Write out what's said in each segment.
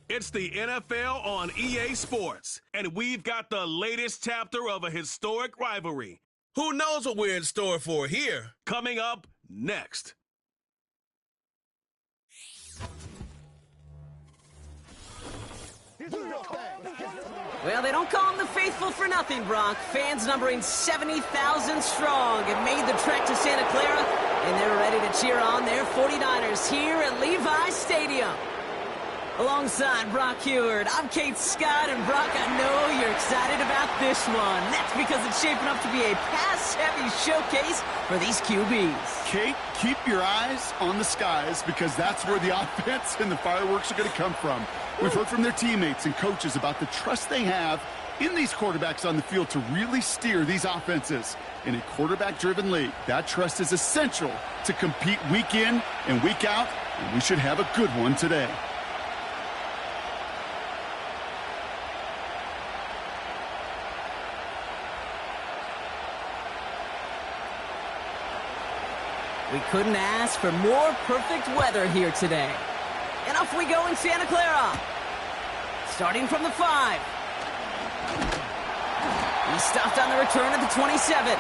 It's the NFL on EA Sports, and we've got the latest chapter of a historic rivalry. Who knows what we're in store for here? Coming up next. Well, they don't call them the faithful for nothing, Brock. Fans numbering 70,000 strong have made the trek to Santa Clara, and they're ready to cheer on their 49ers here at Levi's Stadium. Alongside Brock Heward, I'm Kate Scott, and Brock, I know you're excited about this one. That's because it's shaping up to be a pass-heavy showcase for these QBs. Kate, keep your eyes on the skies because that's where the offense and the fireworks are going to come from. We've heard from their teammates and coaches about the trust they have in these quarterbacks on the field to really steer these offenses. In a quarterback-driven league, that trust is essential to compete week in and week out, and we should have a good one today. We couldn't ask for more perfect weather here today. And off we go in Santa Clara. Starting from the 5. He stopped on the return at the 27.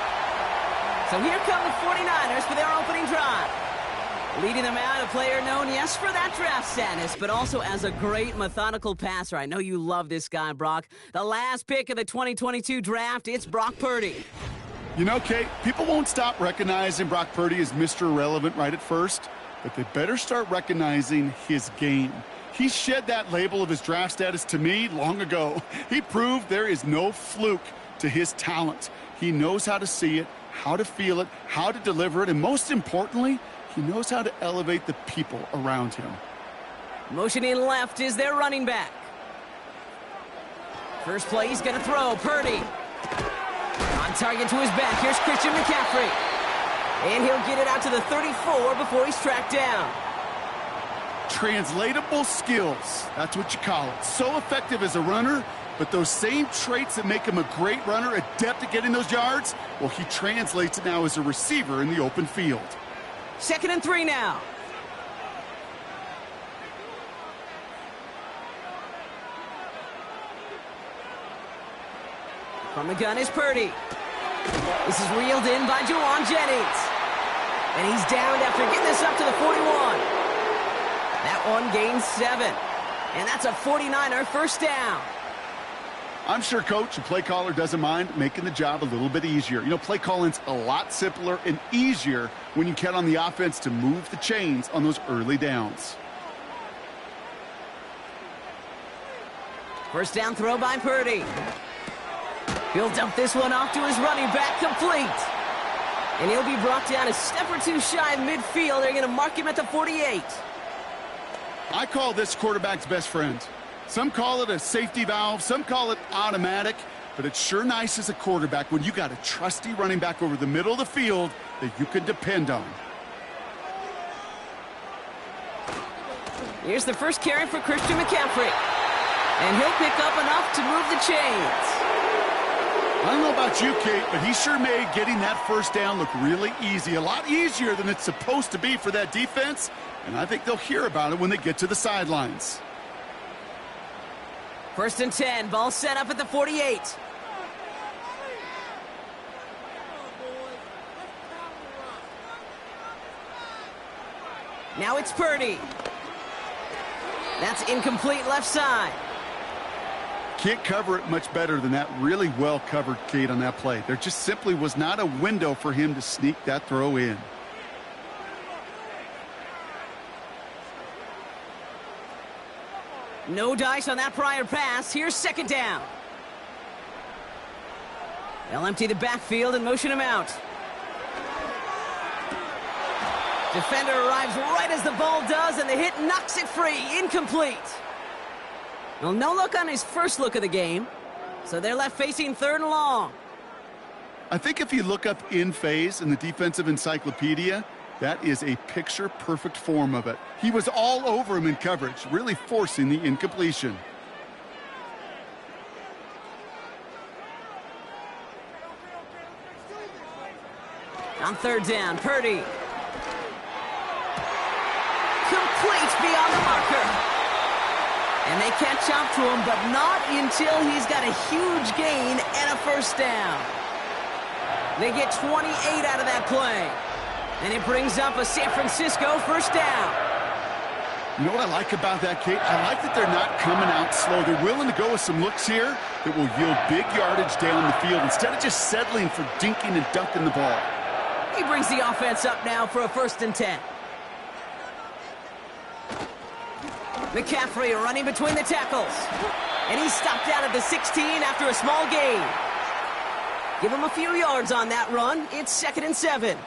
So here come the 49ers for their opening drive. Leading them out, a player known, yes, for that draft status, but also as a great methodical passer. I know you love this guy, Brock. The last pick of the 2022 draft, it's Brock Purdy. You know, Kate, people won't stop recognizing Brock Purdy as Mr. Irrelevant right at first, but they better start recognizing his game. He shed that label of his draft status to me long ago. He proved there is no fluke to his talent. He knows how to see it, how to feel it, how to deliver it, and most importantly, he knows how to elevate the people around him. Motioning left is their running back. First play, he's going to throw. Purdy. On target to his back. Here's Christian McCaffrey. And he'll get it out to the 34 before he's tracked down. Translatable skills. That's what you call it. So effective as a runner, but those same traits that make him a great runner, adept at getting those yards, well, he translates it now as a receiver in the open field. 2nd and 3 now. From the gun is Purdy. This is reeled in by Juwan Jennings. And he's downed after getting this up to the 41. That one gains 7. And that's a 49er first down. I'm sure coach and play caller doesn't mind making the job a little bit easier. You know, play calling's a lot simpler and easier when you count on the offense to move the chains on those early downs. First down throw by Purdy. He'll dump this one off to his running back, complete. And he'll be brought down a step or two shy of midfield. They're going to mark him at the 48. I call this quarterback's best friend. Some call it a safety valve, some call it automatic, but it's sure nice as a quarterback when you got a trusty running back over the middle of the field that you can depend on. Here's the first carry for Christian McCaffrey. And he'll pick up enough to move the chains. I don't know about you, Kate, but he sure made getting that first down look really easy. A lot easier than it's supposed to be for that defense. And I think they'll hear about it when they get to the sidelines. 1st and 10, ball set up at the 48. Now it's Purdy. That's incomplete left side. Can't cover it much better than that. Really well covered, Kate, on that play. There just simply was not a window for him to sneak that throw in. No dice on that prior pass. Here's 2nd down. They'll empty the backfield and motion him out. Defender arrives right as the ball does, and the hit knocks it free. Incomplete. Well, no look on his first look of the game, so they're left facing 3rd and long. I think if you look up in phase in the defensive encyclopedia, that is a picture-perfect form of it. He was all over him in coverage, really forcing the incompletion. On 3rd down, Purdy. Complete beyond the marker. And they catch up to him, but not until he's got a huge gain and a first down. They get 28 out of that play. And it brings up a San Francisco first down. You know what I like about that, Kate? I like that they're not coming out slow. They're willing to go with some looks here that will yield big yardage down the field instead of just settling for dinking and dunking the ball. He brings the offense up now for a 1st and 10. McCaffrey running between the tackles. And he's stopped out at the 16 after a small gain. Give him a few yards on that run. It's 2nd and 7.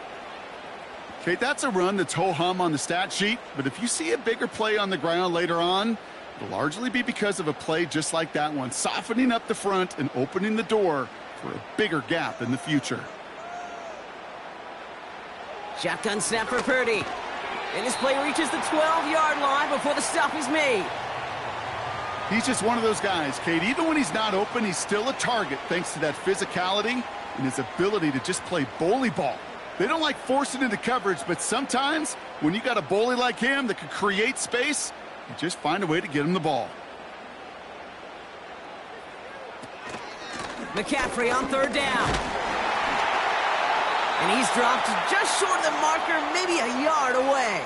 Kate, that's a run that's ho-hum on the stat sheet, but if you see a bigger play on the ground later on, it'll largely be because of a play just like that one, softening up the front and opening the door for a bigger gap in the future. Shotgun snap for Purdy. And this play reaches the 12-yard line before the stop is made. He's just one of those guys, Kate. Even when he's not open, he's still a target thanks to that physicality and his ability to just play bully ball. They don't like forcing into coverage, but sometimes when you got a bully like him that can create space, you just find a way to get him the ball. McCaffrey on 3rd down. And he's dropped just short of the marker, maybe a yard away.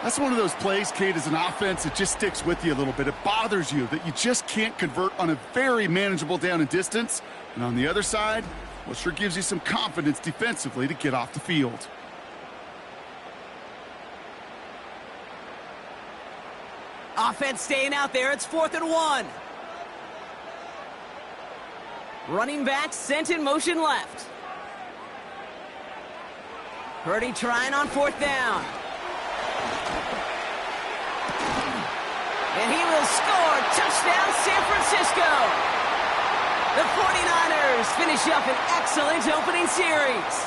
That's one of those plays, Kate, as an offense, it just sticks with you a little bit. It bothers you that you just can't convert on a very manageable down and distance. And on the other side, well, sure gives you some confidence defensively to get off the field. Offense staying out there. It's 4th and 1. Running back sent in motion left. Purdy trying on 4th down. And he will score. Touchdown, San Francisco. The 49ers finish up an excellent opening series.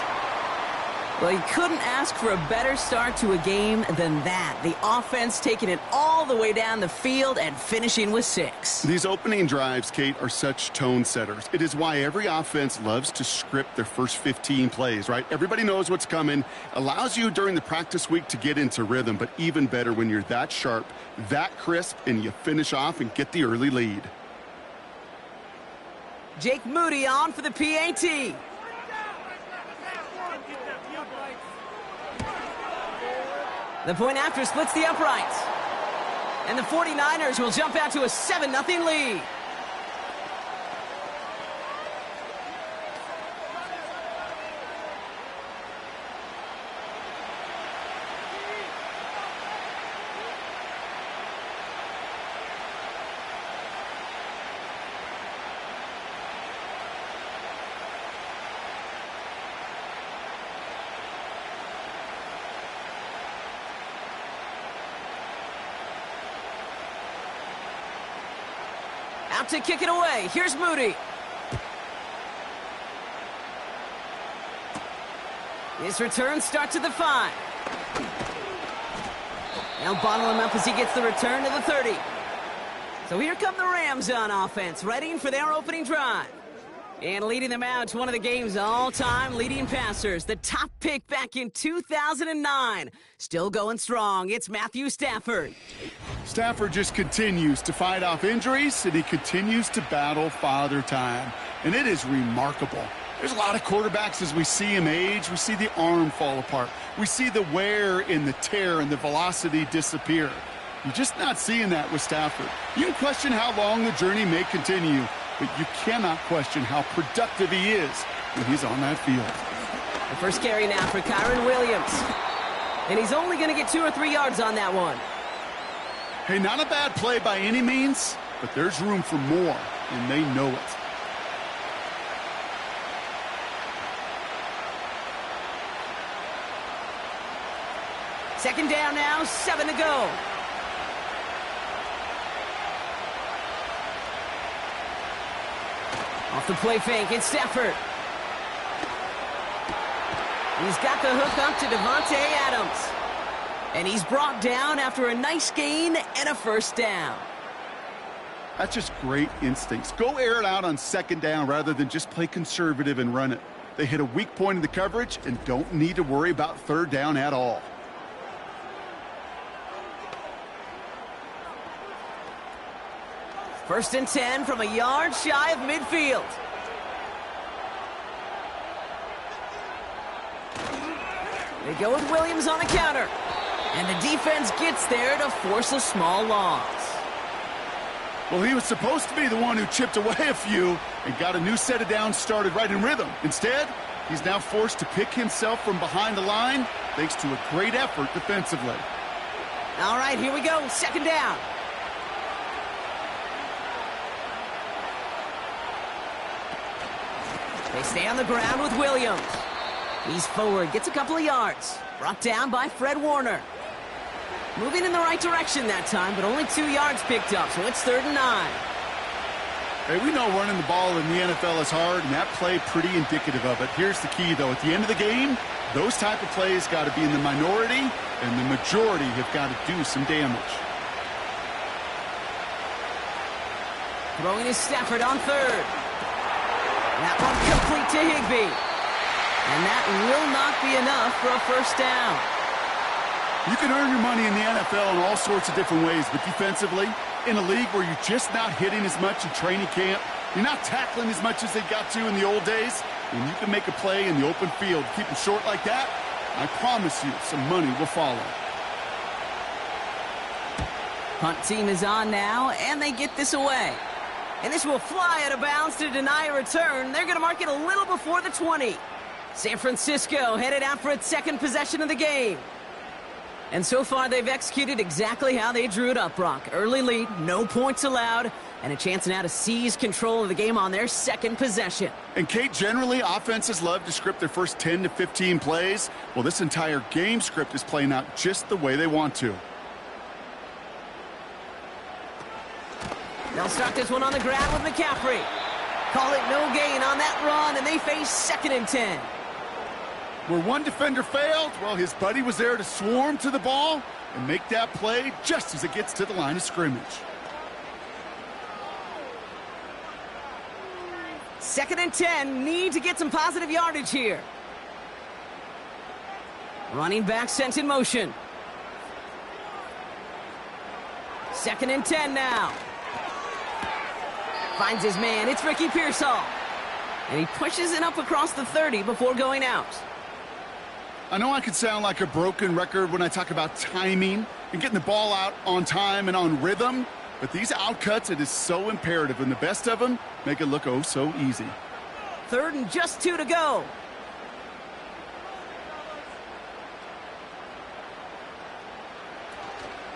Well, you couldn't ask for a better start to a game than that. The offense taking it all the way down the field and finishing with 6. These opening drives, Kate, are such tone setters. It is why every offense loves to script their first 15 plays, right? Everybody knows what's coming. Allows you during the practice week to get into rhythm, but even better when you're that sharp, that crisp, and you finish off and get the early lead. Jake Moody on for the PAT. The point after splits the uprights. And the 49ers will jump out to a 7-0 lead. Out to kick it away. Here's Moody. His return starts at the 5. Now bottle him up as he gets the return to the 30. So here come the Rams on offense, ready for their opening drive. And leading them out to one of the game's all-time leading passers, the top pick back in 2009. Still going strong, it's Matthew Stafford. Stafford just continues to fight off injuries, and he continues to battle father time. And it is remarkable. There's a lot of quarterbacks as we see him age. We see the arm fall apart. We see the wear in the tear and the velocity disappear. You're just not seeing that with Stafford. You can question how long the journey may continue, but you cannot question how productive he is when he's on that field. The first carry now for Kyron Williams. And he's only going to get 2 or 3 yards on that one. Hey, not a bad play by any means, but there's room for more, and they know it. Second down now, 7 to go. Off the play fake, it's Stafford. He's got the hook up to Devontae Adams. And he's brought down after a nice gain and a first down. That's just great instincts. Go air it out on second down rather than just play conservative and run it. They hit a weak point in the coverage and don't need to worry about third down at all. First and 10 from a yard shy of midfield. They go with Williams on the counter. And the defense gets there to force a small loss. Well, he was supposed to be the one who chipped away a few and got a new set of downs started right in rhythm. Instead, he's now forced to pick himself from behind the line thanks to a great effort defensively. All right, here we go. Second down. They stay on the ground with Williams. He's forward, gets a couple of yards. Brought down by Fred Warner. Moving in the right direction that time, but only 2 yards picked up, so it's 3rd and 9. Hey, we know running the ball in the NFL is hard, and that play pretty indicative of it. Here's the key, though. At the end of the game, those type of plays got to be in the minority, and the majority have got to do some damage. Throwing is Stafford on 3rd. That one complete to Higbee. And that will not be enough for a first down. You can earn your money in the NFL in all sorts of different ways, but defensively, in a league where you're just not hitting as much in training camp, you're not tackling as much as they got to in the old days, when you can make a play in the open field, keep them short like that, I promise you some money will follow. Punt team is on now, and they get this away. And this will fly out of bounds to deny a return. They're going to mark it a little before the 20. San Francisco headed out for its second possession of the game. And so far, they've executed exactly how they drew it up, Brock. Early lead, no points allowed, and a chance now to seize control of the game on their second possession. And, Kate, generally, offenses love to script their first 10 to 15 plays. Well, this entire game script is playing out just the way they want to. They'll start this one on the ground with McCaffrey. Call it no gain on that run, and they face 2nd and 10. Where one defender failed, well, his buddy was there to swarm to the ball and make that play just as it gets to the line of scrimmage. 2nd and 10, need to get some positive yardage here. Running back sent in motion. 2nd and 10 now. Finds his man, it's Ricky Pearsall. And he pushes it up across the 30 before going out. I know I could sound like a broken record when I talk about timing and getting the ball out on time and on rhythm, but these outcuts, it is so imperative, and the best of them make it look oh so easy. 3rd and just 2 to go.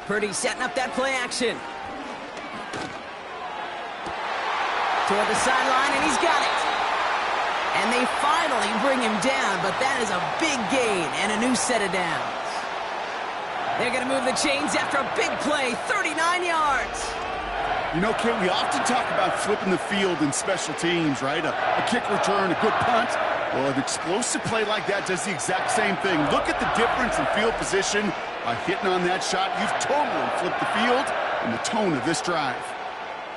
Purdy setting up that play action. Toward the sideline, and he's got it. And they finally bring him down, but that is a big gain and a new set of downs. They're going to move the chains after a big play, 39 yards. You know, Kit, we often talk about flipping the field in special teams, right? A kick return, a good punt. Well, an explosive play like that does the exact same thing. Look at the difference in field position by hitting on that shot. You've totally flipped the field and the tone of this drive.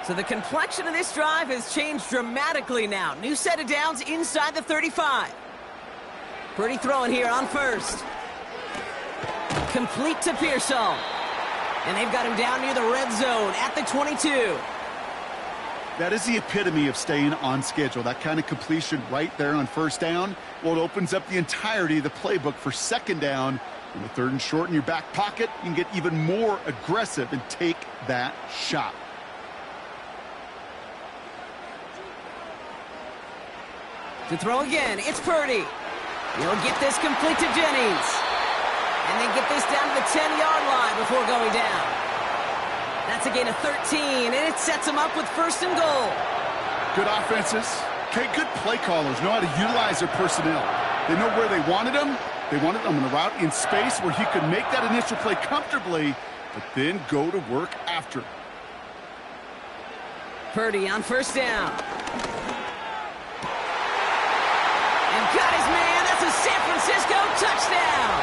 So the complexion of this drive has changed dramatically now. New set of downs inside the 35. Purdy throwing here on 1st. Complete to Pearsall. And they've got him down near the red zone at the 22. That is the epitome of staying on schedule. That kind of completion right there on 1st down. Well, it opens up the entirety of the playbook for 2nd down. And with 3rd and short in your back pocket, you can get even more aggressive and take that shot. To throw again, it's Purdy. He'll get this complete to Jennings. And then get this down to the 10-yard line before going down. That's a gain of 13, and it sets them up with 1st and goal. Good offenses. Okay, good play callers know how to utilize their personnel. They know where they wanted them. They wanted them on a route in space where he could make that initial play comfortably, but then go to work after. Purdy on 1st down. Got his man. That's a San Francisco touchdown.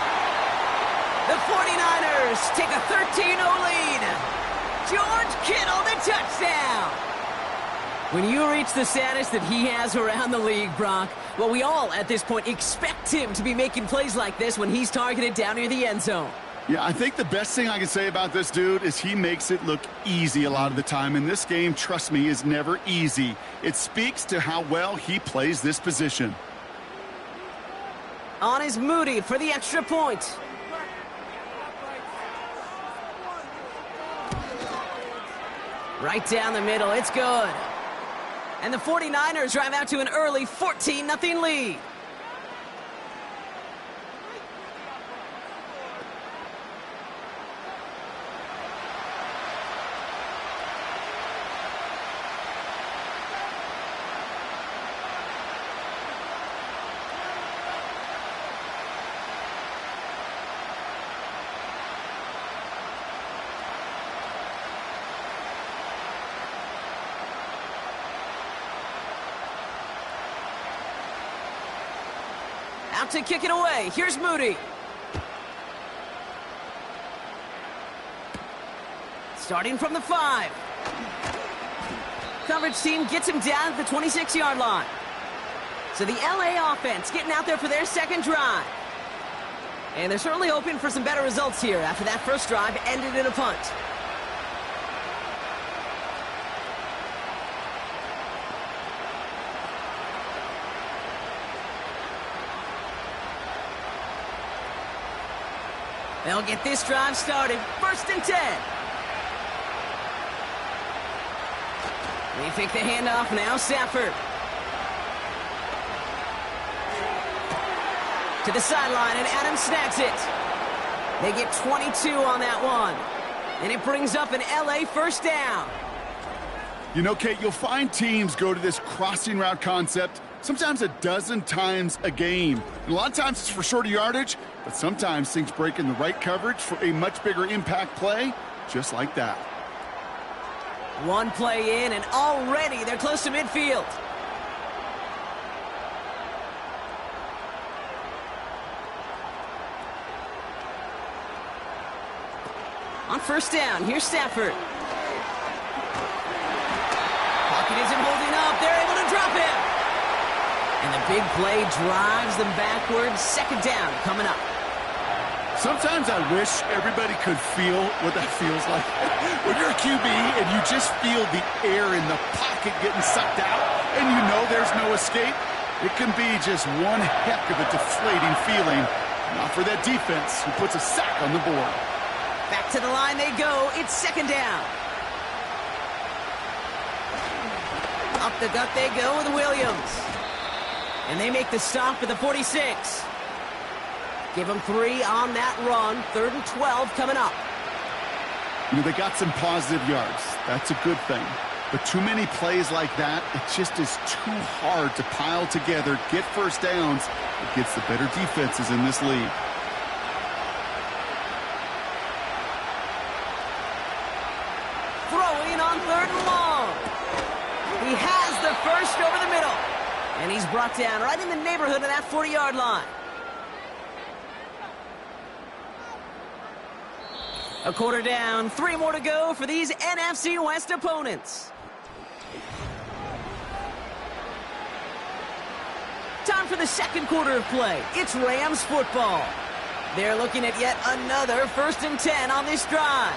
The 49ers take a 13-0 lead. George Kittle, the touchdown. When you reach the status that he has around the league, Brock, well, we all at this point expect him to be making plays like this when he's targeted down near the end zone. Yeah, I think the best thing I can say about this dude is he makes it look easy a lot of the time. And this game, trust me, is never easy. It speaks to how well he plays this position. On is Moody for the extra point. Right down the middle, it's good. And the 49ers drive out to an early 14-0 lead. Out to kick it away. Here's Moody. Starting from the 5. Coverage team gets him down at the 26-yard line. So the LA offense getting out there for their second drive. And they're certainly hoping for some better results here after that first drive ended in a punt. They'll get this drive started. 1st and 10. They pick the handoff now. Stafford. To the sideline, and Adams snags it. They get 22 on that one. And it brings up an LA first down. You know, Kate, you'll find teams go to this crossing route concept sometimes a dozen times a game. And a lot of times it's for shorter yardage, but sometimes things break in the right coverage for a much bigger impact play, just like that. One play in, and already they're close to midfield. On first down, here's Stafford. Pocket isn't holding up. They're able to drop him. And the big play drives them backwards. 2nd down coming up. Sometimes I wish everybody could feel what that feels like. When you're a QB and you just feel the air in the pocket getting sucked out and you know there's no escape, it can be just one heck of a deflating feeling. Not for that defense who puts a sack on the board. Back to the line they go. It's 2nd down. Up the gut they go with Williams. And they make the stop at the 46. Give them 3 on that run. 3rd and 12 coming up. You know, they got some positive yards. That's a good thing. But too many plays like that, it just is too hard to pile together, get first downs against the better defenses in this league. Throwing on 3rd and long. He has the first over the middle. And he's brought down right in the neighborhood of that 40-yard line. A quarter down, 3 more to go for these NFC West opponents. Time for the 2nd quarter of play. It's Rams football. They're looking at yet another 1st and 10 on this drive.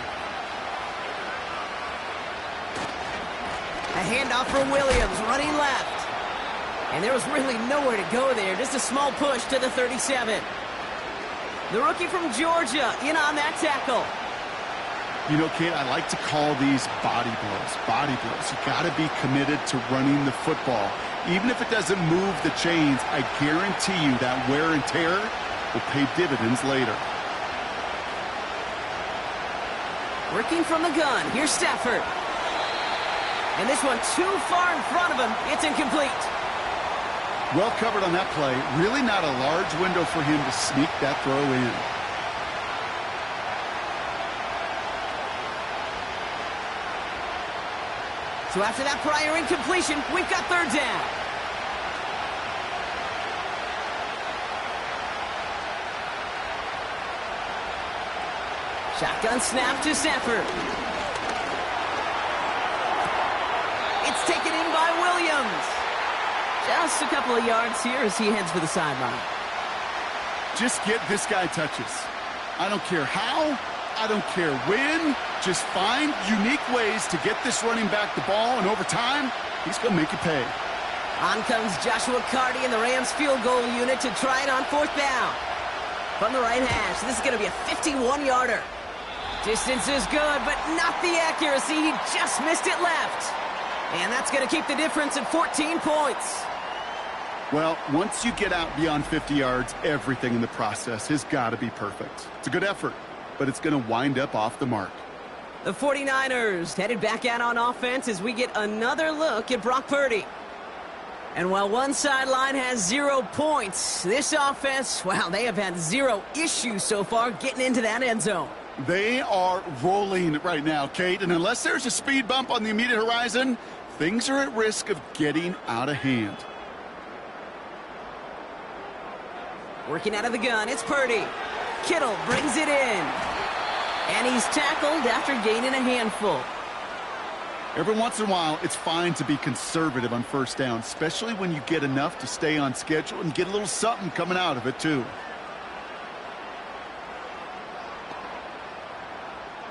A handoff for Williams, running left. And there was really nowhere to go there. Just a small push to the 37. The rookie from Georgia in on that tackle. You know, Kate, I like to call these body blows. Body blows. You got to be committed to running the football. Even if it doesn't move the chains, I guarantee you that wear and tear will pay dividends later. Working from the gun. Here's Stafford. And this one too far in front of him. It's incomplete. Well covered on that play. Really not a large window for him to sneak that throw in. So after that prior incompletion, we've got 3rd down. Shotgun snap to Stafford. It's taken in by Williams. Just a couple of yards here as he heads for the sideline. Just get this guy touches. I don't care how, I don't care when. Just find unique ways to get this running back the ball, and over time, he's going to make you pay. On comes Joshua Carty in the Rams field goal unit to try it on 4th down. From the right hash, this is going to be a 51-yarder. Distance is good, but not the accuracy. He just missed it left. And that's going to keep the difference at 14 points. Well, once you get out beyond 50 yards, everything in the process has got to be perfect. It's a good effort, but it's going to wind up off the mark. The 49ers headed back out on offense as we get another look at Brock Purdy. And while one sideline has 0 points, this offense, wow, they have had 0 issues so far getting into that end zone. They are rolling right now, Kate, and unless there's a speed bump on the immediate horizon, things are at risk of getting out of hand. Working out of the gun, it's Purdy. Kittle brings it in. And he's tackled after gaining a handful. Every once in a while, it's fine to be conservative on 1st down, especially when you get enough to stay on schedule and get a little something coming out of it, too.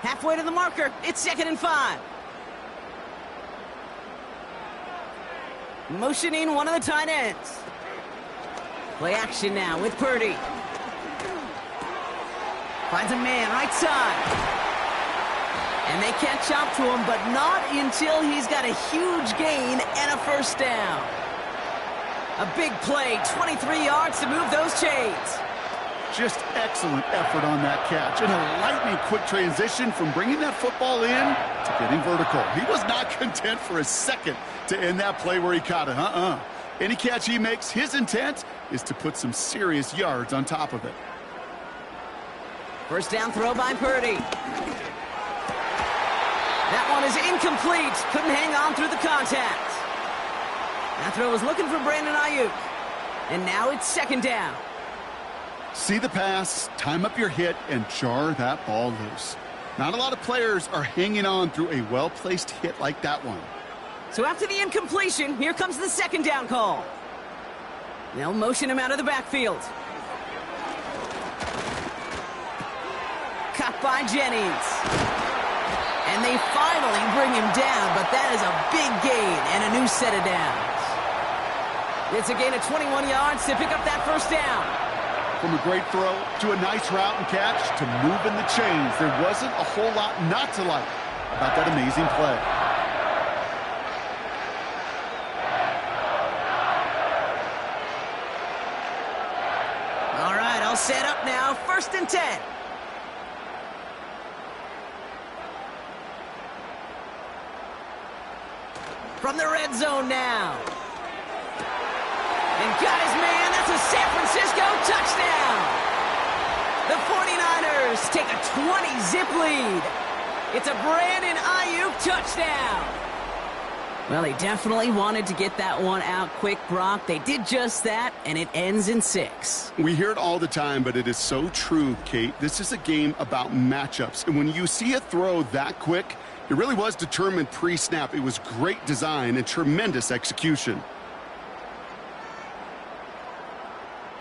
Halfway to the marker, it's 2nd and 5. Motioning one of the tight ends. Play action now with Purdy. Finds a man right side. And they catch up to him, but not until he's got a huge gain and a 1st down. A big play, 23 yards to move those chains. Just excellent effort on that catch. And a lightning quick transition from bringing that football in to getting vertical. He was not content for a second to end that play where he caught it. Any catch he makes, his intent is to put some serious yards on top of it. 1st down throw by Purdy. That one is incomplete. Couldn't hang on through the contact. That throw was looking for Brandon Ayuk. And now it's 2nd down. See the pass, time up your hit, and jar that ball loose. Not a lot of players are hanging on through a well-placed hit like that one. So after the incompletion, here comes the 2nd down call. They'll motion him out of the backfield. Cut by Jennings. And they finally bring him down, but that is a big gain and a new set of downs. It's a gain of 21 yards to pick up that 1st down. From a great throw to a nice route and catch to moving the chains, there wasn't a whole lot not to like about that amazing play. All right, all set up now. 1st and 10. From the red zone now. And got his man. That's a San Francisco touchdown. The 49ers take a 20-zip lead. It's a Brandon Ayuk touchdown. Well, they definitely wanted to get that one out quick, Brock. They did just that, and it ends in 6. We hear it all the time, but it is so true, Kate. This is a game about matchups. And when you see a throw that quick, it really was determined pre-snap. It was great design and tremendous execution.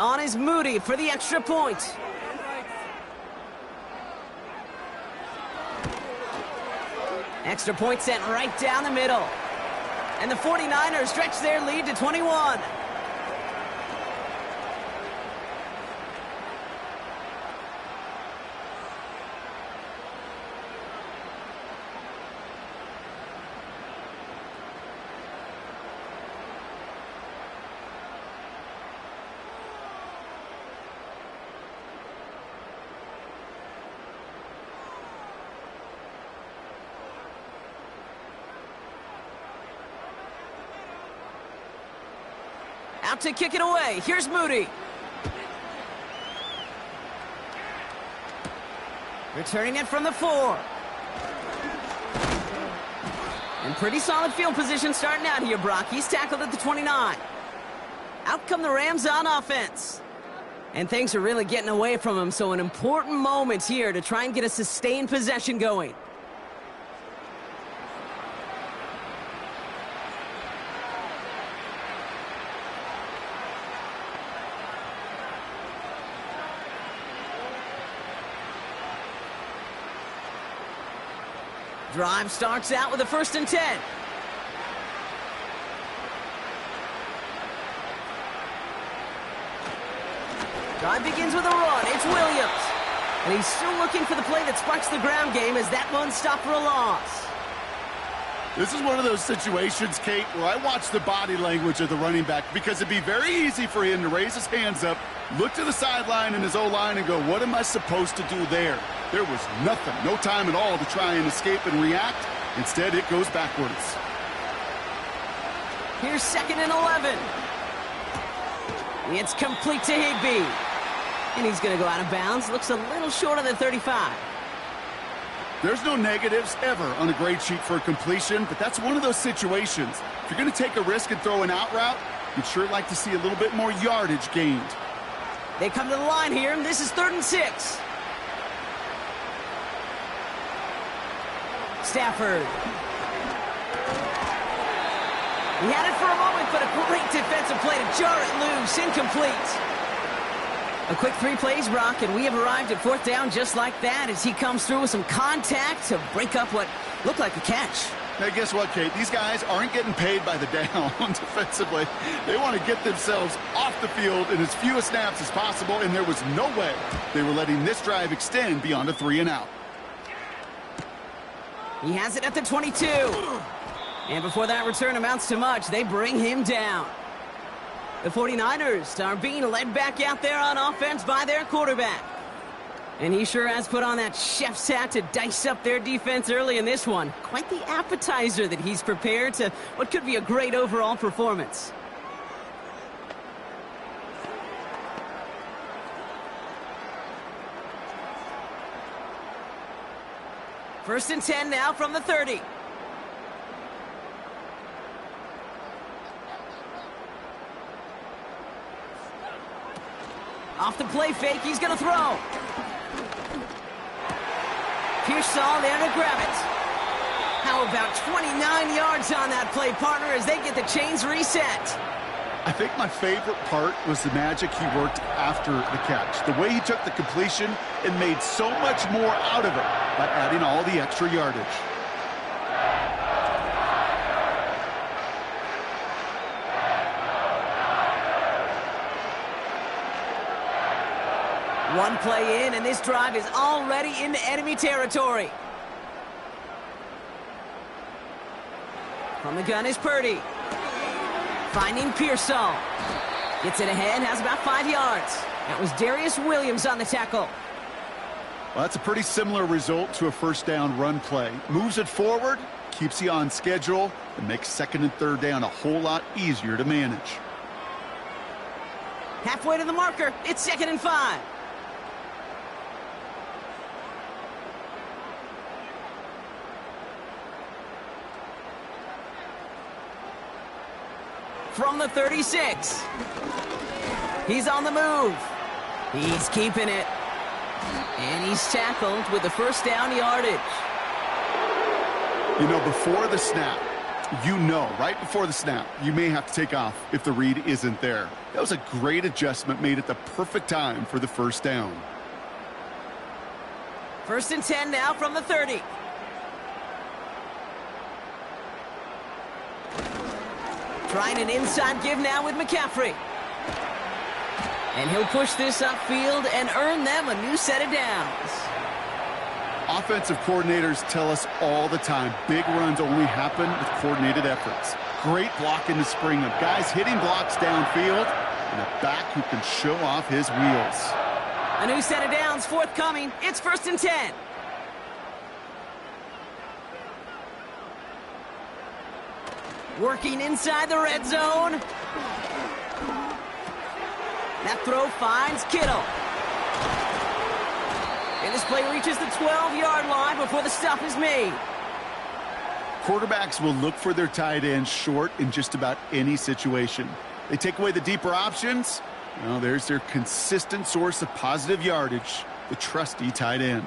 On is Moody for the extra point. Extra point sent right down the middle. And the 49ers stretch their lead to 21. Out to kick it away. Here's Moody. Returning it from the 4. And pretty solid field position starting out here, Brock. He's tackled at the 29. Out come the Rams on offense. And things are really getting away from him, so an important moment here to try and get a sustained possession going. Drive starts out with a 1st and 10. Drive begins with a run. It's Williams. And he's still looking for the play that sparks the ground game as that one stopped for a loss. This is one of those situations, Kate, where I watch the body language of the running back because it'd be very easy for him to raise his hands up, look to the sideline in his O-line and go, what am I supposed to do there? There was nothing, no time at all to try and escape and react. Instead, it goes backwards. Here's 2nd and 11. It's complete to Higbee. And he's going to go out of bounds. Looks a little short of the 35. There's no negatives ever on a grade sheet for a completion, but that's one of those situations. If you're going to take a risk and throw an out route, you'd sure like to see a little bit more yardage gained. They come to the line here, and this is 3rd and 6. Stafford. He had it for a moment, but a great defensive play to jar it loose. Incomplete. A quick 3 plays, Brock, and we have arrived at 4th down just like that as he comes through with some contact to break up what looked like a catch. Now, guess what, Kate? These guys aren't getting paid by the down defensively. They want to get themselves off the field in as few snaps as possible, and there was no way they were letting this drive extend beyond a 3 and out. He has it at the 22. And before that return amounts to much, they bring him down. The 49ers are being led back out there on offense by their quarterback. And he sure has put on that chef's hat to dice up their defense early in this one. Quite the appetizer that he's prepared to what could be a great overall performance. First and 10 now from the 30. Off the play fake, he's going to throw. Pearsall there to grab it. How about 29 yards on that play, partner, as they get the chains reset? I think my favorite part was the magic he worked after the catch. The way he took the completion and made so much more out of it by adding all the extra yardage. One play in, and this drive is already into enemy territory. From the gun is Purdy. Finding Pearsall. Gets it ahead, has about 5 yards. That was Darius Williams on the tackle. Well, that's a pretty similar result to a 1st down run play. Moves it forward, keeps you on schedule, and makes 2nd and 3rd down a whole lot easier to manage. Halfway to the marker, it's 2nd and 5. From the 36. He's on the move. He's keeping it. And he's tackled with the 1st down yardage. You know, before the snap, right before the snap, you may have to take off if the read isn't there. That was a great adjustment made at the perfect time for the 1st down. 1st and 10 now from the 30. Trying an inside give now with McCaffrey. And he'll push this upfield and earn them a new set of downs. Offensive coordinators tell us all the time, big runs only happen with coordinated efforts. Great block in the spring of guys hitting blocks downfield and a back who can show off his wheels. A new set of downs forthcoming. It's 1st and 10. Working inside the red zone. That throw finds Kittle. And this play reaches the 12-yard line before the stop is made. Quarterbacks will look for their tight ends short in just about any situation. They take away the deeper options. Well, there's their consistent source of positive yardage, the trusty tight end.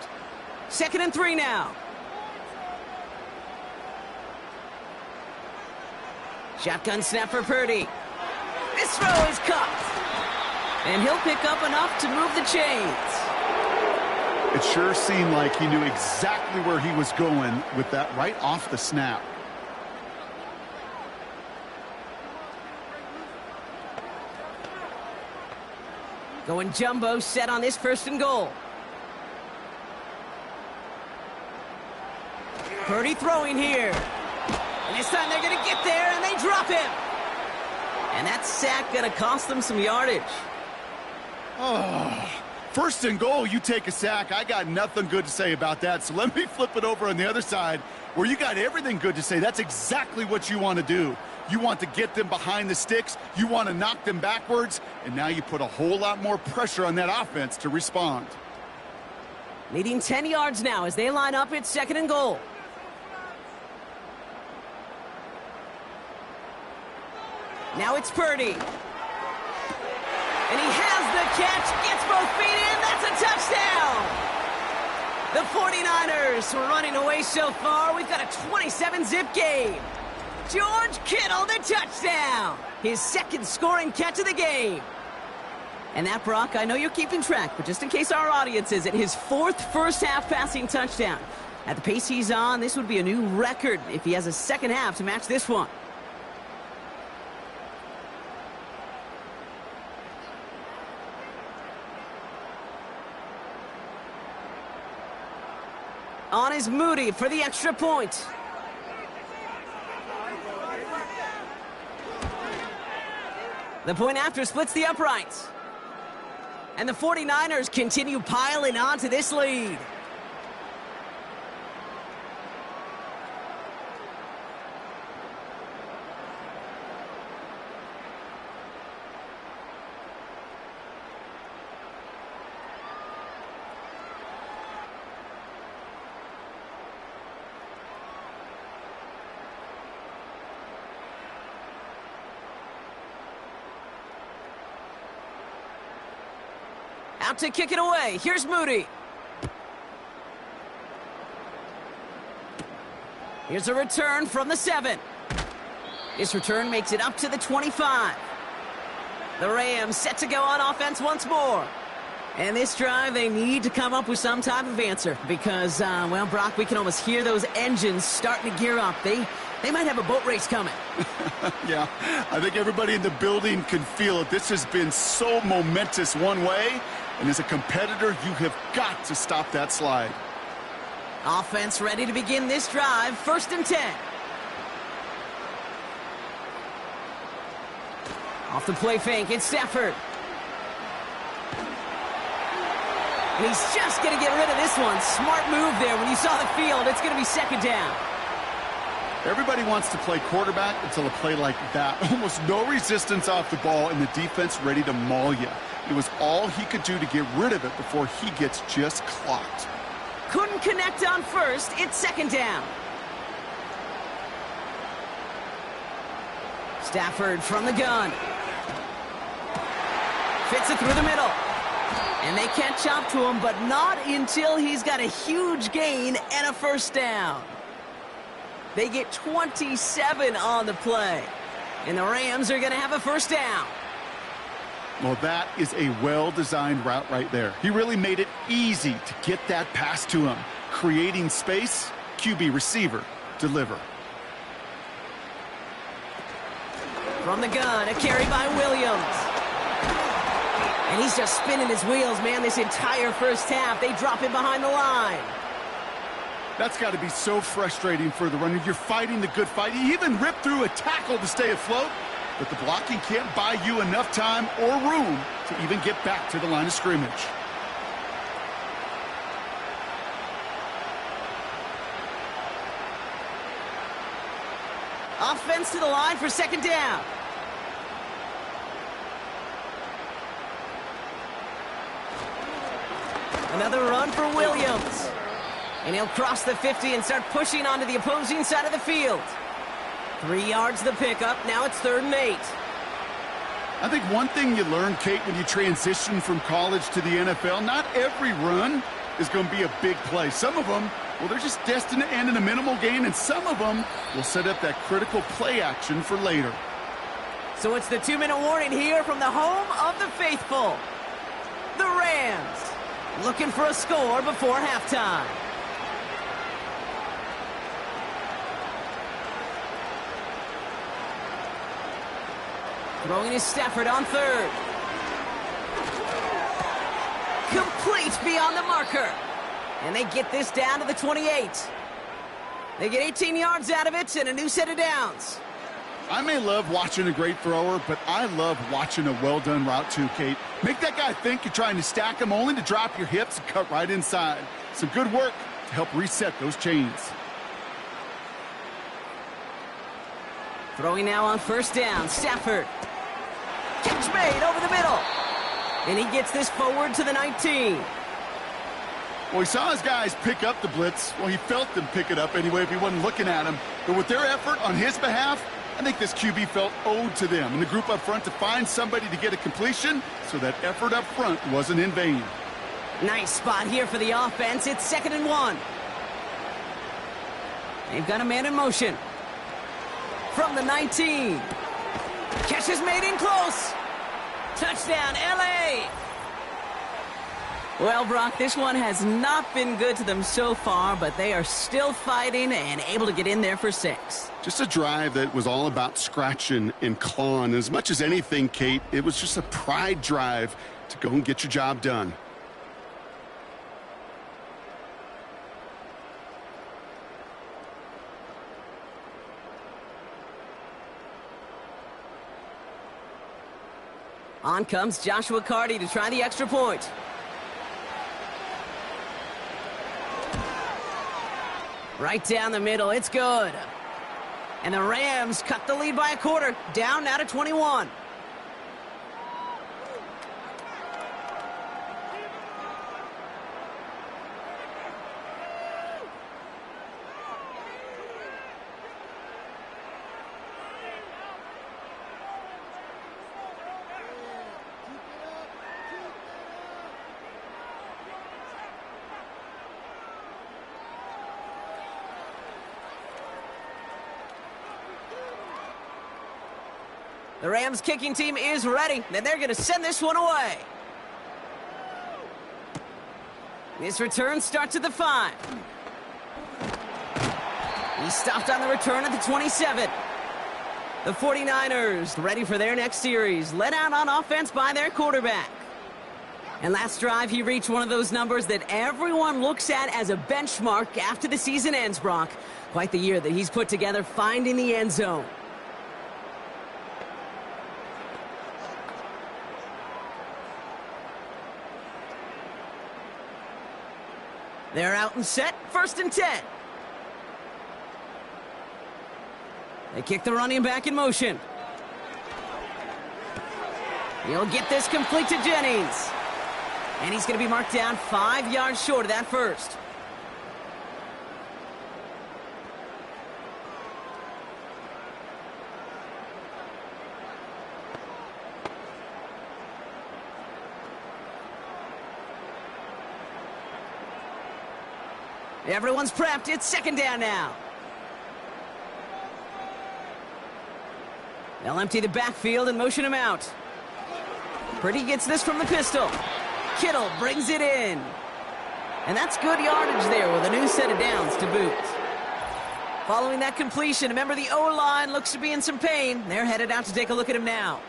2nd and 3 now. Shotgun snap for Purdy. This throw is caught. And he'll pick up enough to move the chains. It sure seemed like he knew exactly where he was going with that right off the snap. Going jumbo set on this 1st and goal. Purdy throwing here. And this time they're going to get there, and they drop him. And that sack going to cost them some yardage. Oh, 1st and goal, you take a sack. I got nothing good to say about that. So let me flip it over on the other side where you got everything good to say. That's exactly what you want to do. You want to get them behind the sticks. You want to knock them backwards. And now you put a whole lot more pressure on that offense to respond. Needing 10 yards now as they line up at 2nd and goal. Now it's Purdy. And he has the catch, gets both feet in, that's a touchdown! The 49ers are running away so far, we've got a 27-zip game. George Kittle, the touchdown! His 2nd scoring catch of the game. And that, Brock, I know you're keeping track, but just in case our audience isn't, his 4th first-half passing touchdown. At the pace he's on, this would be a new record if he has a 2nd half to match this one. On is Moody for the extra point. The point after splits the uprights. And the 49ers continue piling on to this lead. Out to kick it away. Here's Moody. Here's a return from the 7. This return makes it up to the 25. The Rams set to go on offense once more. And this drive, they need to come up with some type of answer because, well, Brock, we can almost hear those engines starting to gear up. They might have a boat race coming. Yeah, I think everybody in the building can feel it. This has been so momentous one way, and as a competitor, you have got to stop that slide. Offense ready to begin this drive. 1st and 10. Off the play fake, it's Stafford. And he's just going to get rid of this one. Smart move there. When you saw the field, it's going to be 2nd down. Everybody wants to play quarterback until a play like that. Almost no resistance off the ball and the defense ready to maul you. It was all he could do to get rid of it before he gets just clocked. Couldn't connect on 1st. It's 2nd down. Stafford from the gun. Fits it through the middle. And they catch up to him, but not until he's got a huge gain and a 1st down. They get 27 on the play. And the Rams are going to have a 1st down. Well, that is a well-designed route right there. He really made it easy to get that pass to him. Creating space, QB receiver, deliver. From the gun, a carry by Williams. And he's just spinning his wheels, man, this entire 1st half. They drop him behind the line. That's got to be so frustrating for the runner. You're fighting the good fight. He even ripped through a tackle to stay afloat, but the blocking can't buy you enough time or room to even get back to the line of scrimmage. Offense to the line for 2nd down. Another run for Williams. And he'll cross the 50 and start pushing onto the opposing side of the field. 3 yards the pickup. Now it's 3rd and 8. I think one thing you learn, Kate, when you transition from college to the NFL, not every run is going to be a big play. Some of them, well, they're just destined to end in a minimal gain, and some of them will set up that critical play action for later. So it's the 2-minute warning here from the home of the faithful, the Rams. looking for a score before halftime. Throwing is Stafford on third. Complete beyond the marker. And they get this down to the 28. They get 18 yards out of it and a new set of downs. I may love watching a great thrower, but I love watching a well-done route too, Kate. Make that guy think you're trying to stack him only to drop your hips and cut right inside. Some good work to help reset those chains. Throwing now on first down, Stafford. Catch made over the middle. And he gets this forward to the 19. Well, he saw his guys pick up the blitz. Well, he felt them pick it up anyway if he wasn't looking at him. But with their effort on his behalf, I think this QB felt owed to them and the group up front to find somebody to get a completion, so that effort up front wasn't in vain. Nice spot here for the offense. It's 2nd and 1. They've got a man in motion. From the 19. Catch is made in close. Touchdown, L.A. Well, Brock, this one has not been good to them so far, but they are still fighting and able to get in there for 6. Just a drive that was all about scratching and clawing. As much as anything, Kate, it was just a pride drive to go and get your job done. On comes Joshua Carty to try the extra point. Right down the middle, it's good. And the Rams cut the lead by a quarter, down now to 21. The Rams kicking team is ready, and they're going to send this one away. This return starts at the 5. He stopped on the return at the 27. The 49ers ready for their next series, led out on offense by their quarterback. And last drive, he reached one of those numbers that everyone looks at as a benchmark after the season ends, Brock. Quite the year that he's put together, finding the end zone. They're out and set, 1st and 10. They kick the running back in motion. He'll get this complete to Jennings. And he's going to be marked down 5 yards short of that first. Everyone's prepped. It's 2nd down now. They'll empty the backfield and motion him out. Purdy gets this from the pistol. Kittle brings it in. And that's good yardage there with a new set of downs to boot. Following that completion, remember the O-line looks to be in some pain. They're headed out to take a look at him now.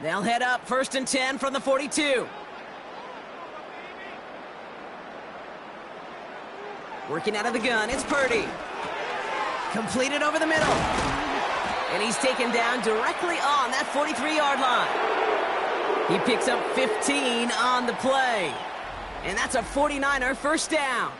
They'll head up 1st and 10 from the 42. Working out of the gun, it's Purdy. Completed over the middle. And he's taken down directly on that 43-yard line. He picks up 15 on the play. And that's a 49er first down.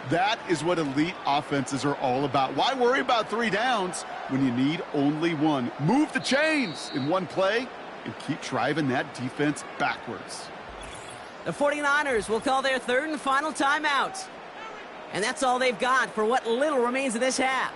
That is what elite offenses are all about. Why worry about 3 downs when you need only 1? Move the chains in one play and keep driving that defense backwards. The 49ers will call their 3rd and final timeout. And that's all they've got for what little remains of this half.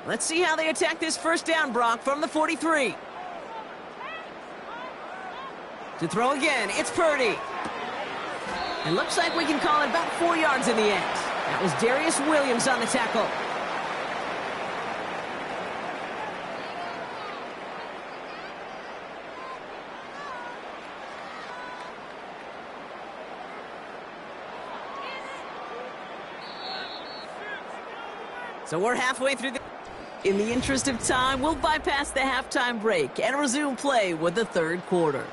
Let's see how they attack this first down, Brock, from the 43. To throw again, it's Purdy. It looks like we can call it about 4 yards in the end. That was Darius Williams on the tackle. So we're halfway through the... In the interest of time, we'll bypass the halftime break and resume play with the third quarter.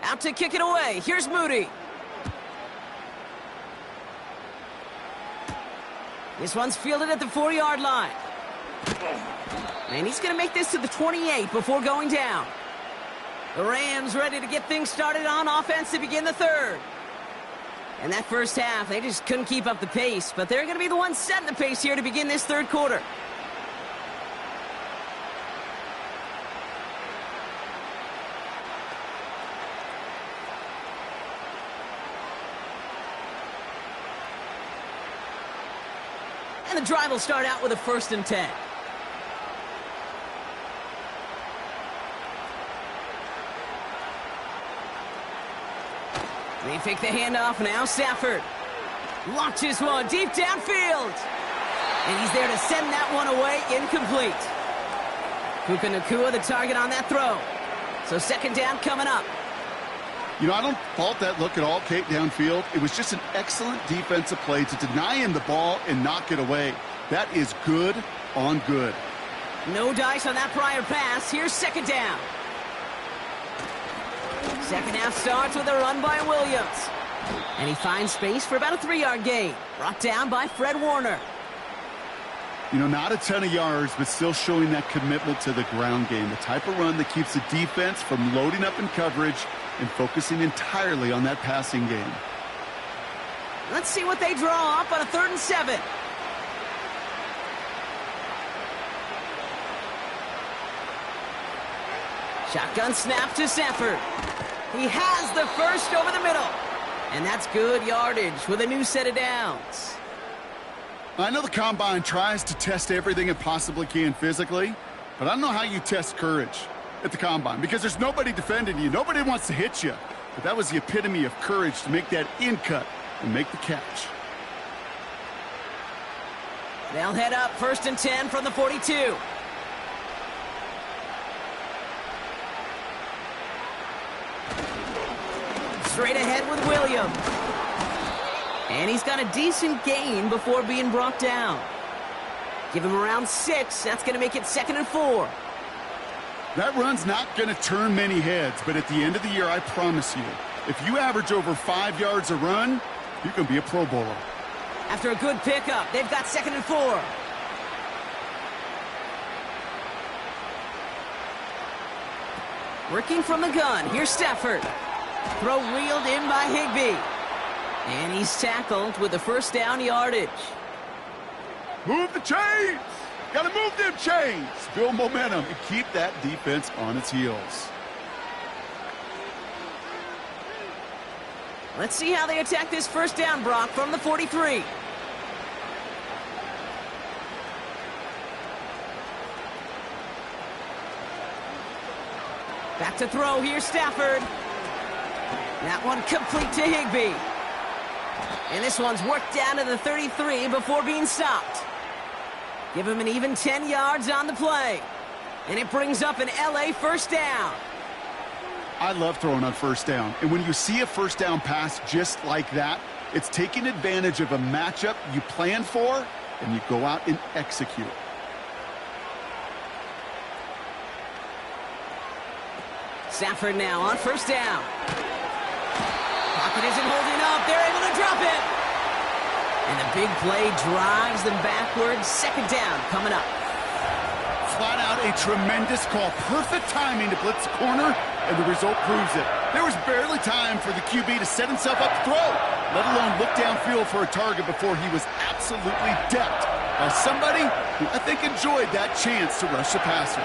Out to kick it away. Here's Moody. This one's fielded at the 4-yard line. And he's going to make this to the 28 before going down. The Rams ready to get things started on offense to begin the third. And that first half, they just couldn't keep up the pace, but they're going to be the ones setting the pace here to begin this third quarter. And the drive will start out with a 1st and 10. They fake the handoff. Now Stafford launches one deep downfield. And he's there to send that one away, incomplete. Puka Nacua the target on that throw. So 2nd down coming up. You know, I don't fault that look at all, Kate, downfield. It was just an excellent defensive play to deny him the ball and knock it away. That is good on good. No dice on that prior pass. Here's 2nd down. Second half starts with a run by Williams. And he finds space for about a 3-yard gain. Brought down by Fred Warner. You know, not a ton of yards, but still showing that commitment to the ground game. The type of run that keeps the defense from loading up in coverage and focusing entirely on that passing game. Let's see what they draw up on a 3rd and 7. Shotgun snap to Stafford. He has the first over the middle. And that's good yardage with a new set of downs. I know the Combine tries to test everything it possibly can physically, but I don't know how you test courage at the Combine, because there's nobody defending you. Nobody wants to hit you. But that was the epitome of courage to make that in-cut and make the catch. They'll head up 1st and 10 from the 42. Straight ahead with Williams. And he's got a decent gain before being brought down. Give him around 6. That's going to make it 2nd and 4. That run's not going to turn many heads, but at the end of the year, I promise you, if you average over 5 yards a run, you can be a Pro Bowler. After a good pickup, they've got 2nd and 4. Working from the gun, here's Stafford. Throw wheeled in by Higbee. And he's tackled with the 1st down yardage. Move the chains! Gotta move them chains! Build momentum and keep that defense on its heels. Let's see how they attack this 1st down, Brock, from the 43. Back to throw, here's Stafford. That one complete to Higbee. And this one's worked down to the 33 before being stopped. Give him an even 10 yards on the play. And it brings up an LA 1st down. I love throwing on 1st down. And when you see a 1st down pass just like that, it's taking advantage of a matchup you plan for, and you go out and execute. Stafford now on 1st down. Pocket isn't holding up. They're able to drop it. And the big play drives them backwards. 2nd down coming up. Flat out a tremendous call. Perfect timing to blitz the corner and the result proves it. There was barely time for the QB to set himself up to throw, let alone look downfield for a target before he was absolutely decked by somebody who I think enjoyed that chance to rush the passer.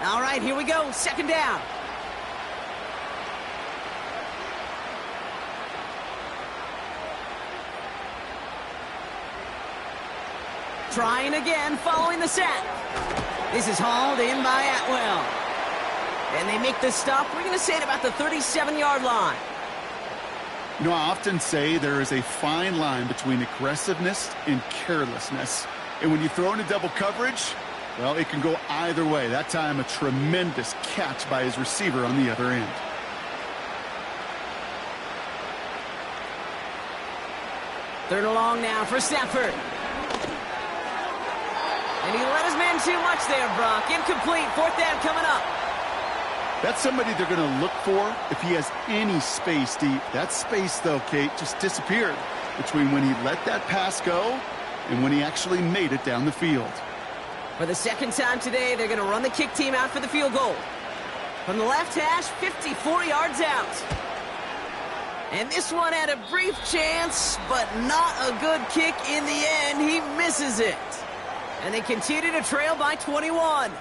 All right, here we go. Second down. Trying again, following the sack. This is hauled in by Atwell. And they make the stop. We're going to say it about the 37-yard line. You know, I often say there is a fine line between aggressiveness and carelessness. And when you throw into double coverage, well, it can go either way. That time, a tremendous catch by his receiver on the other end. Third and long now for Stafford. And he let his man too much there, Brock. Incomplete. Fourth down coming up. That's somebody they're going to look for if he has any space deep. That space, though, Kate, just disappeared between when he let that pass go and when he actually made it down the field. For the second time today, they're going to run the kick team out for the field goal. From the left hash, 54 yards out. And this one had a brief chance, but not a good kick in the end. He misses it. And they continue to trail by 21.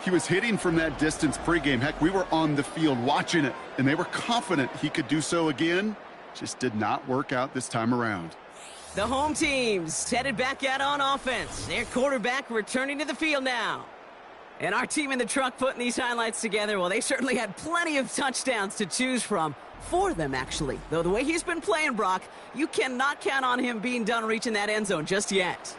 He was hitting from that distance pregame. Heck, we were on the field watching it, and they were confident he could do so again. Just did not work out this time around. The home team's headed back out on offense. Their quarterback returning to the field now. And our team in the truck putting these highlights together, well, they certainly had plenty of touchdowns to choose from. For them, actually. Though the way he's been playing, Brock, you cannot count on him being done reaching that end zone just yet.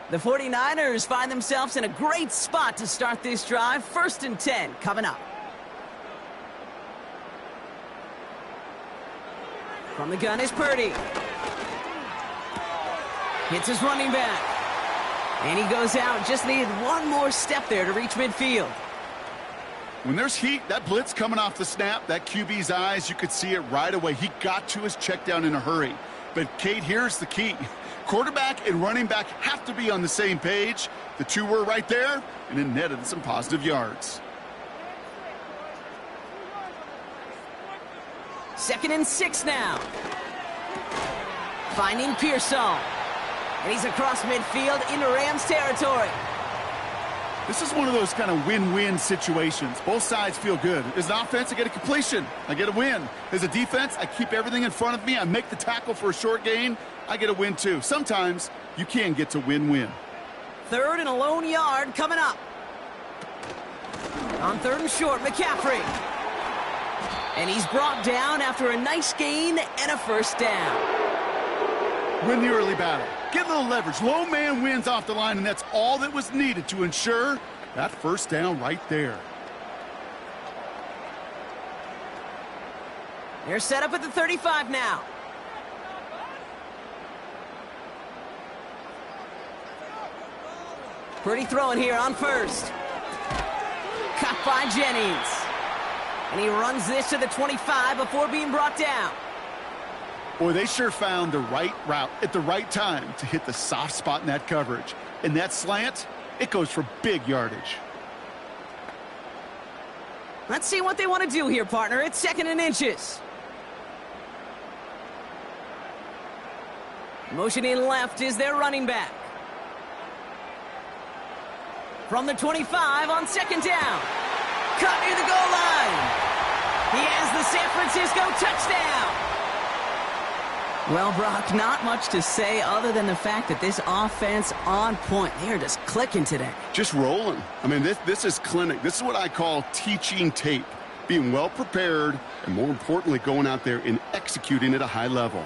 The 49ers find themselves in a great spot to start this drive. 1st and 10 coming up. From the gun is Purdy. Hits his running back. And he goes out. Just needed one more step there to reach midfield. When there's heat, that blitz coming off the snap, that QB's eyes, you could see it right away. He got to his check down in a hurry. But, Kate, here's the key. Quarterback and running back have to be on the same page. The two were right there, and it netted some positive yards. 2nd and 6 now. Finding Pearsall. And he's across midfield into Rams territory. This is one of those kind of win-win situations. Both sides feel good. As an offense, I get a completion. I get a win. As a defense, I keep everything in front of me. I make the tackle for a short gain. I get a win, too. Sometimes you can get to win-win. 3rd and a lone yard coming up. On 3rd and short, McCaffrey. And he's brought down after a nice gain and a first down. Win the early battle. Get a little leverage. Low man wins off the line, and that's all that was needed to ensure that first down right there. They're set up at the 35 now. Pretty throwing here on 1st. Cut by Jennings. And he runs this to the 25 before being brought down. Boy, they sure found the right route at the right time to hit the soft spot in that coverage. And that slant, it goes for big yardage. Let's see what they want to do here, partner. It's 2nd and inches. Motioning left is their running back. From the 25 on 2nd down. Cut near the goal line. He has the San Francisco touchdown. Well, Brock, not much to say other than the fact that this offense on point. They are just clicking today. Just rolling. I mean, this is clinic. This is what I call teaching tape. Being well prepared and, more importantly, going out there and executing at a high level.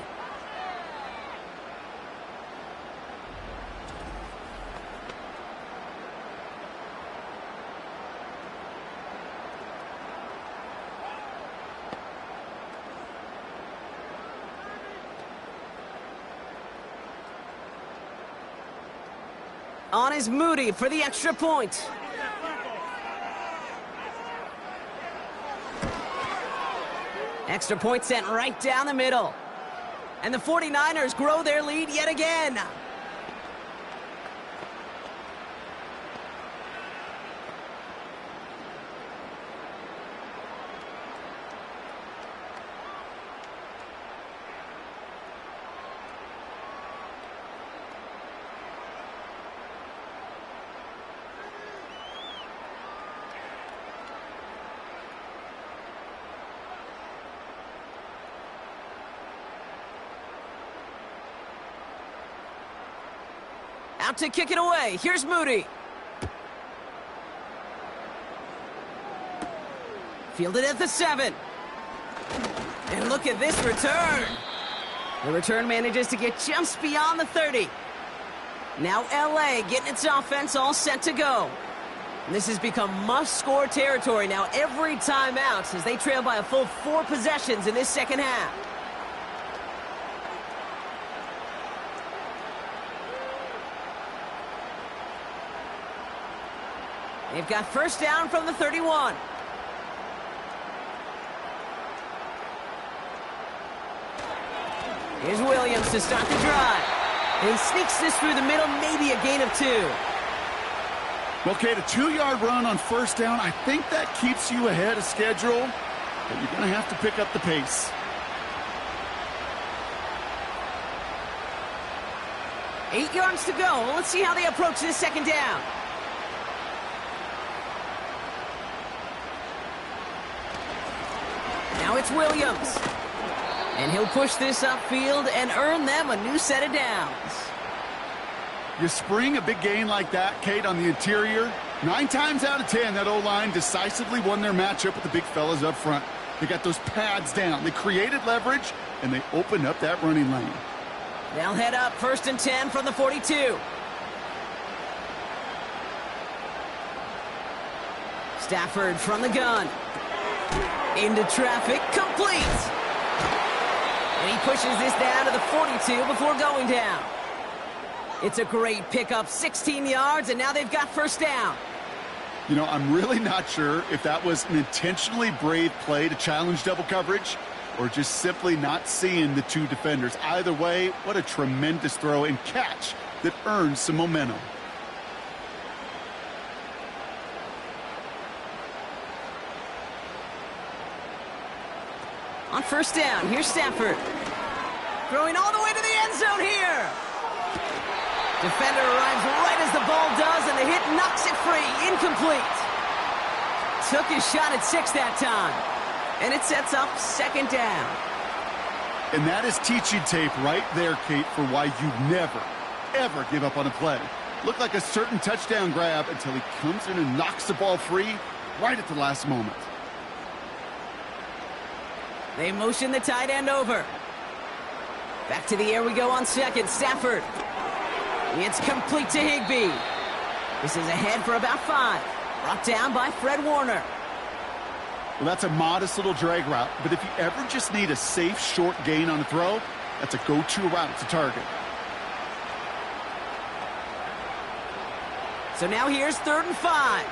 On is Moody for the extra point. Extra point sent right down the middle. And the 49ers grow their lead yet again. Out to kick it away. Here's Moody. Fielded at the 7. And look at this return. The return manages to get just beyond the 30. Now LA getting its offense all set to go. And this has become must-score territory now every time out as they trail by a full 4 possessions in this second half. They've got first down from the 31. Here's Williams to start the drive. And he sneaks this through the middle, maybe a gain of 2. Well, Kate, a 2-yard run on first down, I think that keeps you ahead of schedule, but you're going to have to pick up the pace. Eight yards to go. Let's see how they approach this second down. Now it's Williams. And he'll push this upfield and earn them a new set of downs. You spring a big gain like that, Kate, on the interior. 9 times out of 10, that O-line decisively won their matchup with the big fellas up front. They got those pads down. They created leverage, and they opened up that running lane. They'll head up first and 10 from the 42. Stafford from the gun. Into traffic, complete. And he pushes this down to the 42 before going down. It's a great pickup, 16 yards, and now they've got first down. You know, I'm really not sure if that was an intentionally brave play to challenge double coverage or just simply not seeing the 2 defenders. Either way, what a tremendous throw and catch that earns some momentum. On first down, here's Stafford. Throwing all the way to the end zone here. Defender arrives right as the ball does, and the hit knocks it free. Incomplete. Took his shot at 6 that time. And it sets up second down. And that is teaching tape right there, Kate, for why you never, ever give up on a play. Looked like a certain touchdown grab until he comes in and knocks the ball free right at the last moment. They motion the tight end over. Back to the air we go on second. Stafford. It's complete to Higbee. This is ahead for about 5. Brought down by Fred Warner. Well, that's a modest little drag route, but if you ever just need a safe, short gain on a throw, that's a go-to route to target. So now here's 3rd and 5.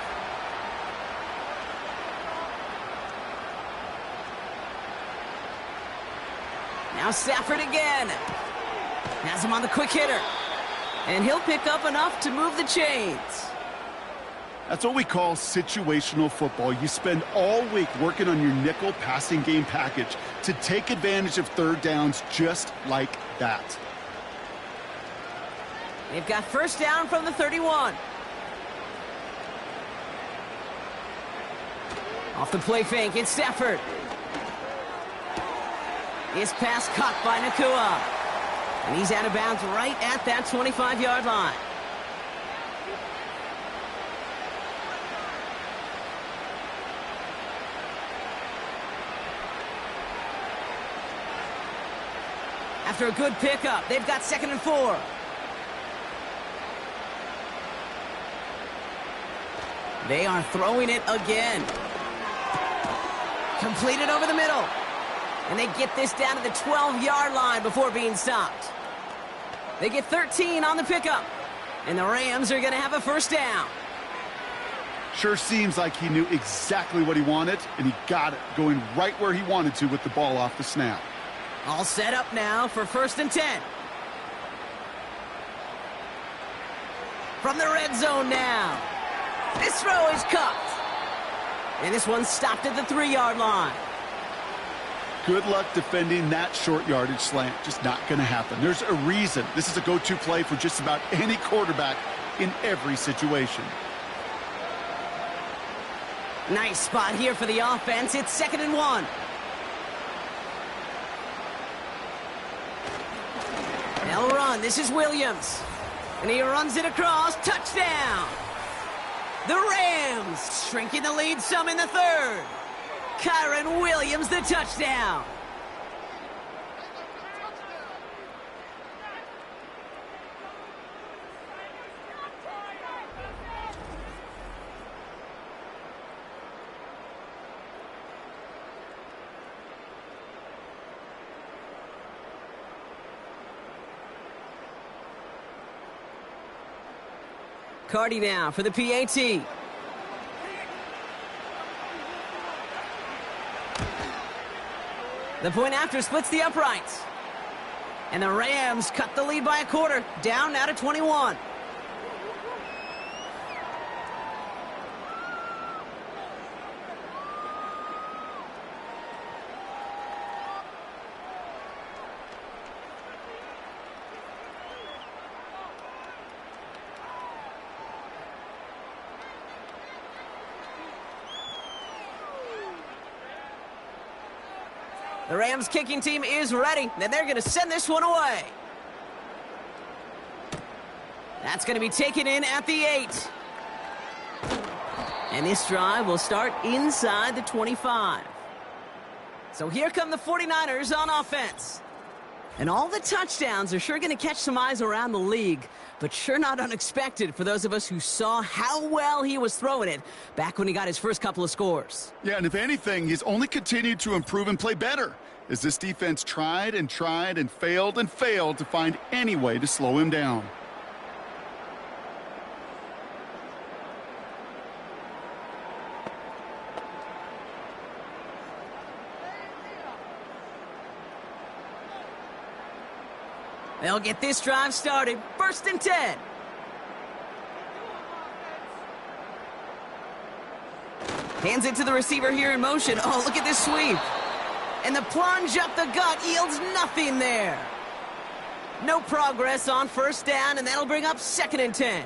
Now Stafford again. Has him on the quick hitter. And he'll pick up enough to move the chains. That's what we call situational football. You spend all week working on your nickel passing game package to take advantage of 3rd downs just like that. They've got first down from the 31. Off the play fake, it's Stafford. His pass caught by Nakua. And he's out of bounds right at that 25-yard line. After a good pickup, they've got 2nd and 4. They are throwing it again. Completed over the middle. And they get this down to the 12-yard line before being stopped. They get 13 on the pickup. And the Rams are going to have a first down. Sure seems like he knew exactly what he wanted, and he got it, going right where he wanted to with the ball off the snap. All set up now for 1st and 10. From the red zone now. This throw is cupped. And this one stopped at the 3-yard line. Good luck defending that short yardage slant. Just not going to happen. There's a reason. This is a go-to play for just about any quarterback in every situation. Nice spot here for the offense. It's 2nd and 1. They'll run. This is Williams. And he runs it across. Touchdown. The Rams shrinking the lead some in the 3rd. Kyron Williams, the touchdown. Cardi now for the PAT. The point after splits the uprights. And the Rams cut the lead by a quarter, down now to 21. The Rams kicking team is ready, and they're going to send this one away. That's going to be taken in at the 8. And this drive will start inside the 25. So here come the 49ers on offense. And all the touchdowns are sure going to catch some eyes around the league, but sure not unexpected for those of us who saw how well he was throwing it back when he got his first couple of scores. Yeah, and if anything, he's only continued to improve and play better as this defense tried and failed to find any way to slow him down. They'll get this drive started. 1st and 10. Hands it to the receiver here in motion. Oh, look at this sweep. And the plunge up the gut yields nothing there. No progress on 1st down, and that'll bring up 2nd and 10.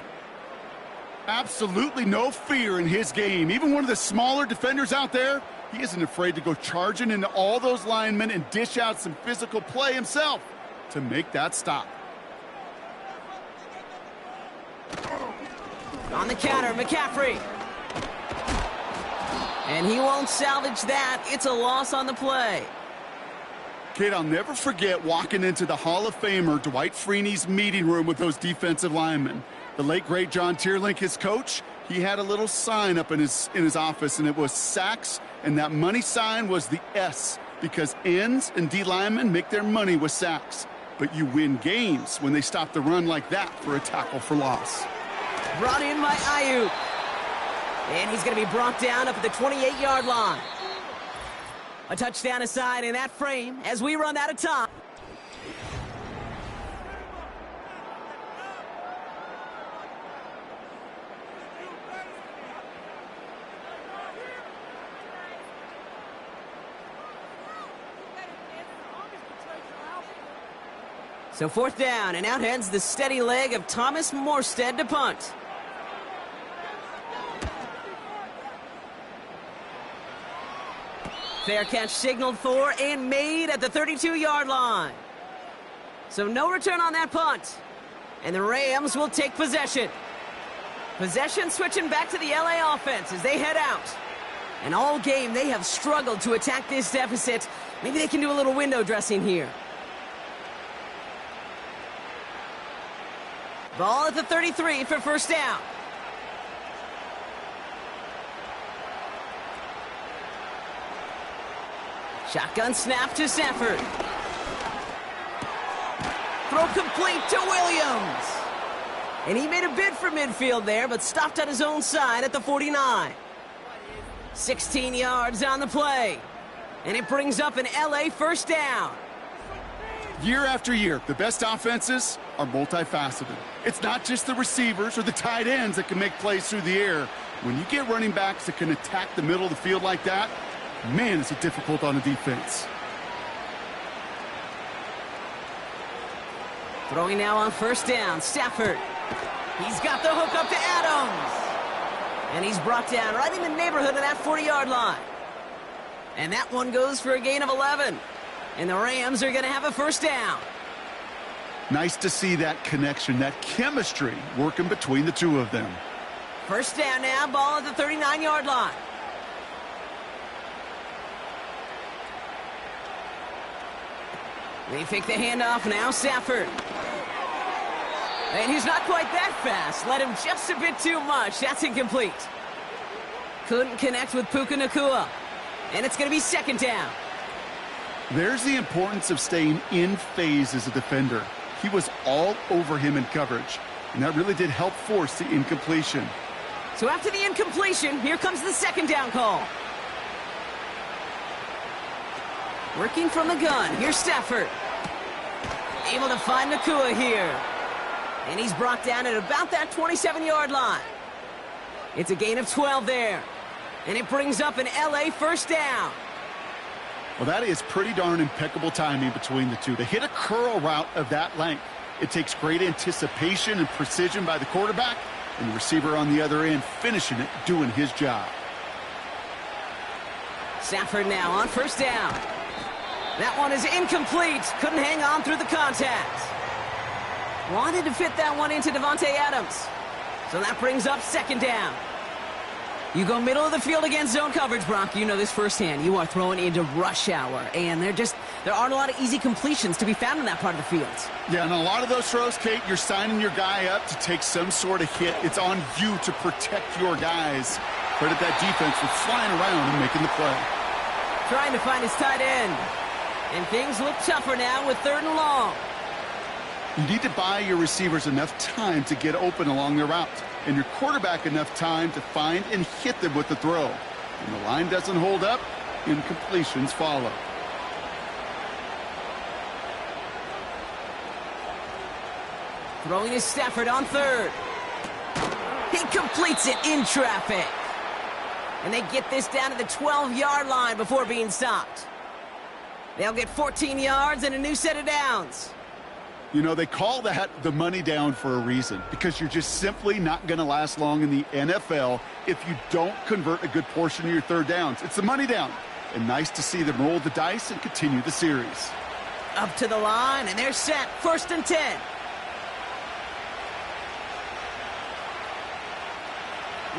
Absolutely no fear in his game. Even one of the smaller defenders out there, he isn't afraid to go charging into all those linemen and dish out some physical play himself to make that stop. On the counter, McCaffrey. And he won't salvage that. It's a loss on the play. Kid, I'll never forget walking into the Hall of Famer Dwight Freeney's meeting room with those defensive linemen. The late, great John Tierlink, his coach, he had a little sign up in his office, and it was sacks, and that money sign was the S, because ends and D linemen make their money with sacks. But you win games when they stop the run like that for a tackle for loss. Brought in by Ayuk. And he's going to be brought down up at the 28-yard line. A touchdown aside in that frame as we run out of time. So 4th down, and out heads the steady leg of Thomas Morstead to punt. Fair catch signaled for and made at the 32-yard line. So no return on that punt. And the Rams will take possession. Possession switching back to the LA offense as they head out. And all game they have struggled to attack this deficit. Maybe they can do a little window dressing here. Ball at the 33 for 1st down. Shotgun snap to Stafford. Throw complete to Williams. And he made a bid for midfield there, but stopped on his own side at the 49. 16 yards on the play. And it brings up an LA first down. Year after year, the best offenses are multifaceted. It's not just the receivers or the tight ends that can make plays through the air. When you get running backs that can attack the middle of the field like that, man, is it difficult on a defense. Throwing now on first down, Stafford. He's got the hook up to Adams. And he's brought down right in the neighborhood of that 40-yard line. And that one goes for a gain of 11. And the Rams are going to have a first down. Nice to see that connection, that chemistry working between the two of them. First down now, ball at the 39-yard line. They take the handoff now, Stafford. And he's not quite that fast. Let him just a bit too much. That's incomplete. Couldn't connect with Puka Nacua. And it's going to be second down. There's the importance of staying in phase as a defender. He was all over him in coverage, and that really did help force the incompletion. So after the incompletion, here comes the second down call. Working from the gun, here's Stafford. Able to find Nacua here. And he's brought down at about that 27-yard line. It's a gain of 12 there. And it brings up an LA first down. Well, that is pretty darn impeccable timing between the two. To hit a curl route of that length, it takes great anticipation and precision by the quarterback, and the receiver on the other end finishing it, doing his job. Stafford now on first down. That one is incomplete. Couldn't hang on through the contact. Wanted to fit that one into Davante Adams. So that brings up second down. You go middle of the field against zone coverage, Brock. You know this firsthand. You are throwing into rush hour, and there aren't a lot of easy completions to be found in that part of the field. Yeah, and a lot of those throws, Kate, you're signing your guy up to take some sort of hit. It's on you to protect your guys. Credit that defense for flying around and making the play. Trying to find his tight end. And things look tougher now with third and long. You need to buy your receivers enough time to get open along their route, and your quarterback enough time to find and hit them with the throw. When the line doesn't hold up, incompletions follow. Throwing is Stafford on third. He completes it in traffic. And they get this down to the 12-yard line before being stopped. They'll get 14 yards and a new set of downs. You know, they call that the money down for a reason, because you're just simply not going to last long in the NFL if you don't convert a good portion of your third downs. It's the money down. And nice to see them roll the dice and continue the series. Up to the line, and they're set. First and 10.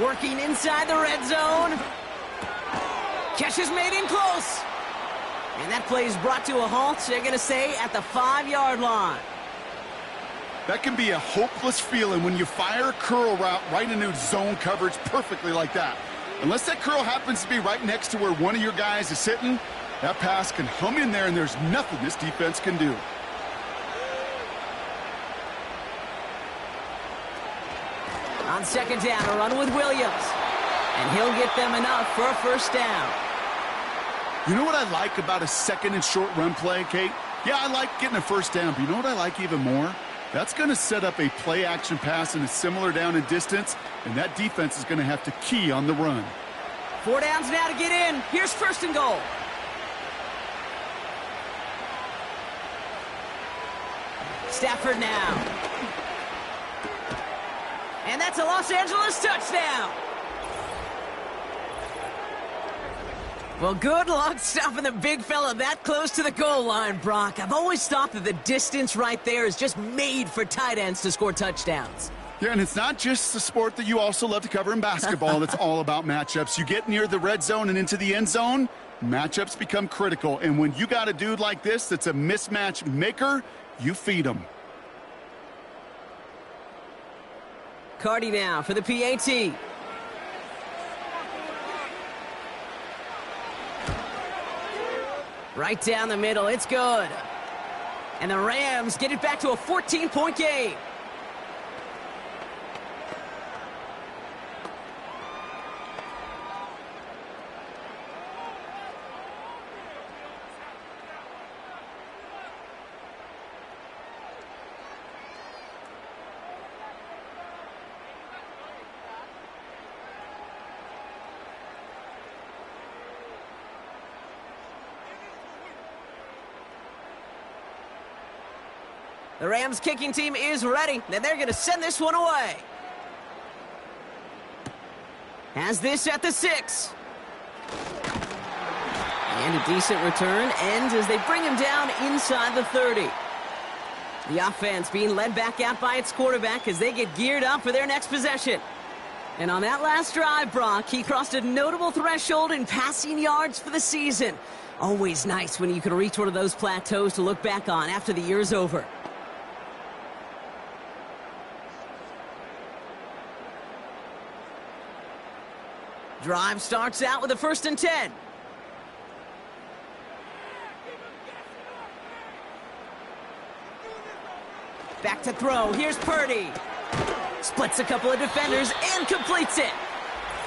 Working inside the red zone. Catch is made in close. And that play is brought to a halt, they're going to say, at the 5-yard line. That can be a hopeless feeling when you fire a curl route right into zone coverage perfectly like that. Unless that curl happens to be right next to where one of your guys is sitting, that pass can hum in there and there's nothing this defense can do. On second down, a run with Williams. And he'll get them enough for a first down. You know what I like about a second and short run play, Kate? Yeah, I like getting a first down, but you know what I like even more? That's going to set up a play-action pass in a similar down and distance, and that defense is going to have to key on the run. 4 downs now to get in. Here's first and goal. Stafford now. And that's a Los Angeles touchdown. Well, good luck stopping the big fella that close to the goal line, Brock. I've always thought that the distance right there is just made for tight ends to score touchdowns. Yeah, and it's not just the sport that you also love to cover in basketball. It's all about matchups. You get near the red zone and into the end zone, matchups become critical. And when you got a dude like this that's a mismatch maker, you feed him. Cardi now for the PAT. Right down the middle, it's good. And the Rams get it back to a 14-point game. The Rams kicking team is ready, and they're going to send this one away. Has this at the 6. And a decent return ends as they bring him down inside the 30. The offense being led back out by its quarterback as they get geared up for their next possession. And on that last drive, Brock, he crossed a notable threshold in passing yards for the season. Always nice when you can reach one of those plateaus to look back on after the year's over. Drive starts out with a 1st and 10. Back to throw. Here's Purdy. Splits a couple of defenders and completes it.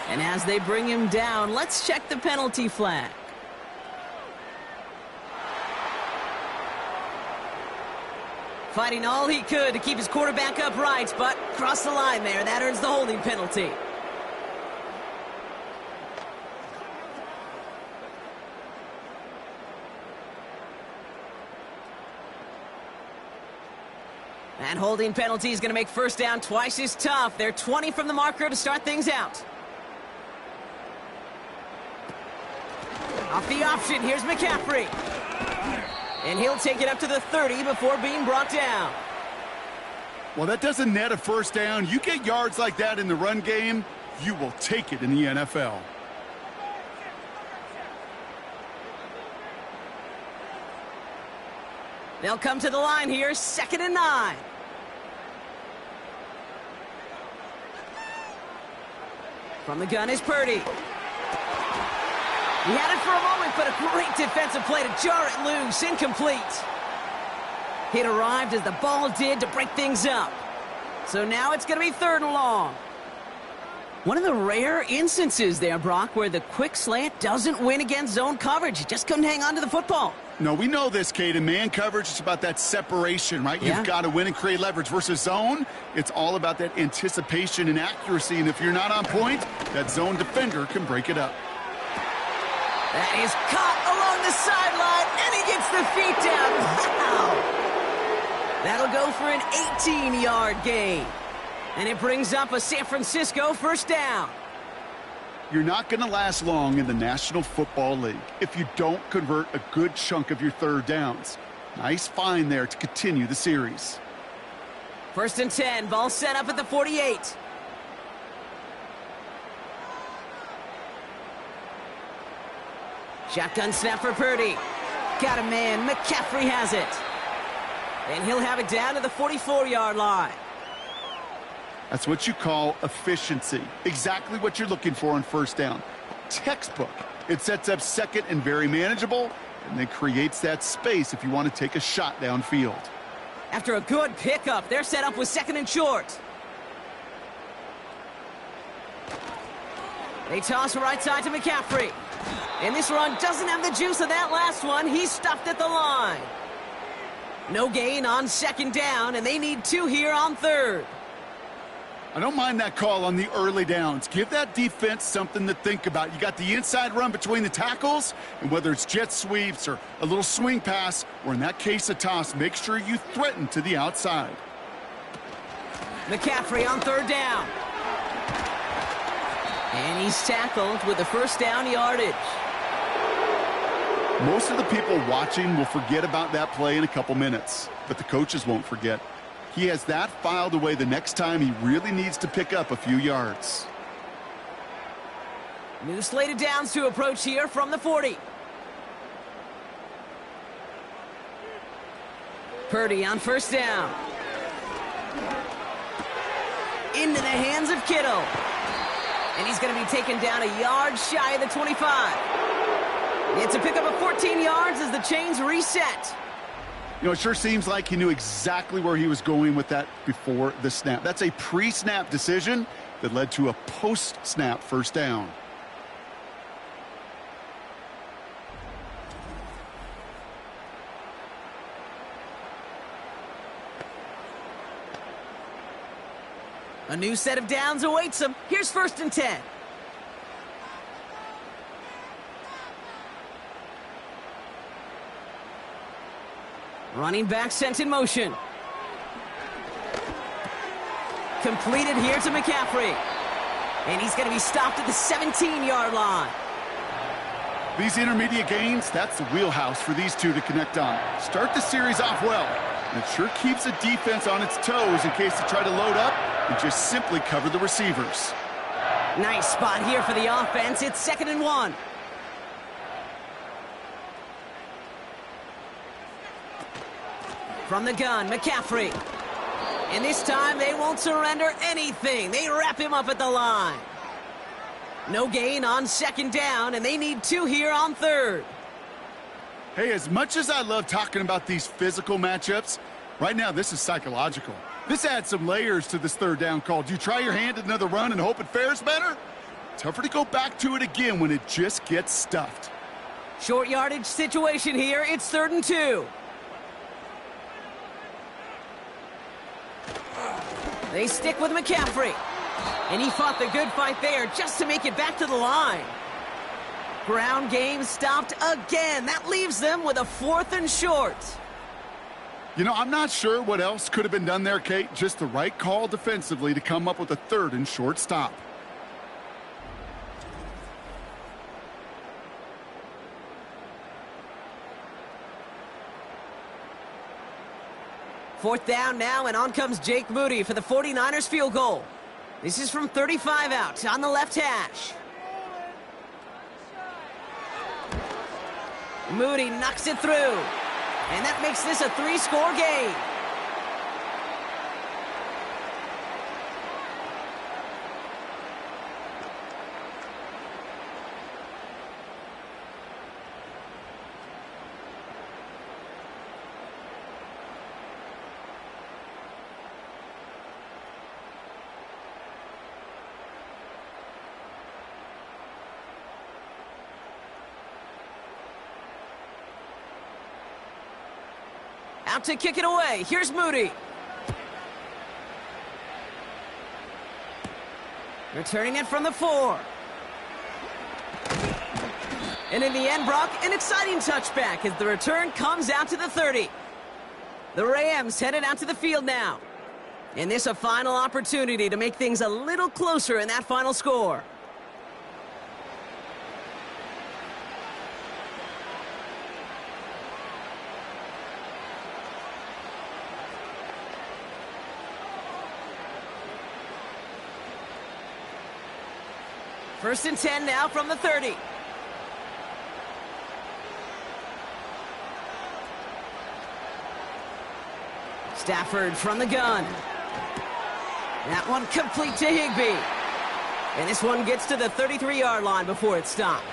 And as they bring him down, let's check the penalty flag. Fighting all he could to keep his quarterback upright, but crossed the line there. That earns the holding penalty. That holding penalty is going to make 1st down twice as tough. They're 20 from the marker to start things out. Off the option, here's McCaffrey. And he'll take it up to the 30 before being brought down. Well, that doesn't net a 1st down. You get yards like that in the run game, you will take it in the NFL. They'll come to the line here, 2nd and 9. From the gun is Purdy. He had it for a moment, but a great defensive play to jar it loose. Incomplete. It arrived as the ball did to break things up. So now it's going to be 3rd and long. One of the rare instances there, Brock, where the quick slant doesn't win against zone coverage. He just couldn't hang on to the football. No, we know this, Kate. In man coverage, it's about that separation, right? Yeah. You've got to win and create leverage versus zone. It's all about that anticipation and accuracy. And if you're not on point, that zone defender can break it up. That is caught along the sideline, and he gets the feet down. Wow! That'll go for an 18-yard gain. And it brings up a San Francisco 1st down. You're not going to last long in the National Football League if you don't convert a good chunk of your 3rd downs. Nice find there to continue the series. 1st and 10, ball set up at the 48. Shotgun snap for Purdy. Got a man. McCaffrey has it. And he'll have it down to the 44-yard line. That's what you call efficiency. Exactly what you're looking for on 1st down. Textbook. It sets up 2nd and very manageable, and then creates that space if you want to take a shot downfield. After a good pickup, they're set up with 2nd and short. They toss right side to McCaffrey. And this run doesn't have the juice of that last one. He's stuffed at the line. No gain on 2nd down, and they need 2 here on 3rd. I don't mind that call on the early downs. Give that defense something to think about. You got the inside run between the tackles, and whether it's jet sweeps or a little swing pass, or in that case a toss, make sure you threaten to the outside. McCaffrey on 3rd down. And he's tackled with the 1st down yardage. Most of the people watching will forget about that play in a couple minutes, but the coaches won't forget. He has that filed away the next time he really needs to pick up a few yards. New slated downs to approach here from the 40. Purdy on 1st down. Into the hands of Kittle. And he's going to be taken down a yard shy of the 25. It's a pickup of 14 yards as the chains reset. You know, it sure seems like he knew exactly where he was going with that before the snap. That's a pre-snap decision that led to a post-snap 1st down. A new set of downs awaits him. Here's 1st and 10. Running back sent in motion. Completed here to McCaffrey. And he's going to be stopped at the 17-yard line. These intermediate gains, that's the wheelhouse for these two to connect on. Start the series off well. And it sure keeps the defense on its toes in case they try to load up and just simply cover the receivers. Nice spot here for the offense. It's 2nd and 1. From the gun, McCaffrey. And this time they won't surrender anything. They wrap him up at the line. No gain on 2nd down, and they need 2 here on 3rd. Hey, as much as I love talking about these physical matchups, right now this is psychological. This adds some layers to this 3rd down call. Do you try your hand at another run and hope it fares better? Tougher to go back to it again when it just gets stuffed. Short yardage situation here. It's 3rd and 2. They stick with McCaffrey. And he fought the good fight there just to make it back to the line. Ground game stopped again. That leaves them with a 4th and short. You know, I'm not sure what else could have been done there, Kate. Just the right call defensively to come up with a 3rd and short stop. Fourth down now, and on comes Jake Moody for the 49ers field goal. This is from 35 out on the left hash. Moody knocks it through, and that makes this a 3-score game. Out to kick it away. Here's Moody. Returning it from the 4. And in the end, Brock, an exciting touchback as the return comes out to the 30. The Rams headed out to the field now. And this a final opportunity to make things a little closer in that final score. First and 10 now from the 30. Stafford from the gun. That one complete to Higbee. And this one gets to the 33-yard line before it's stopped.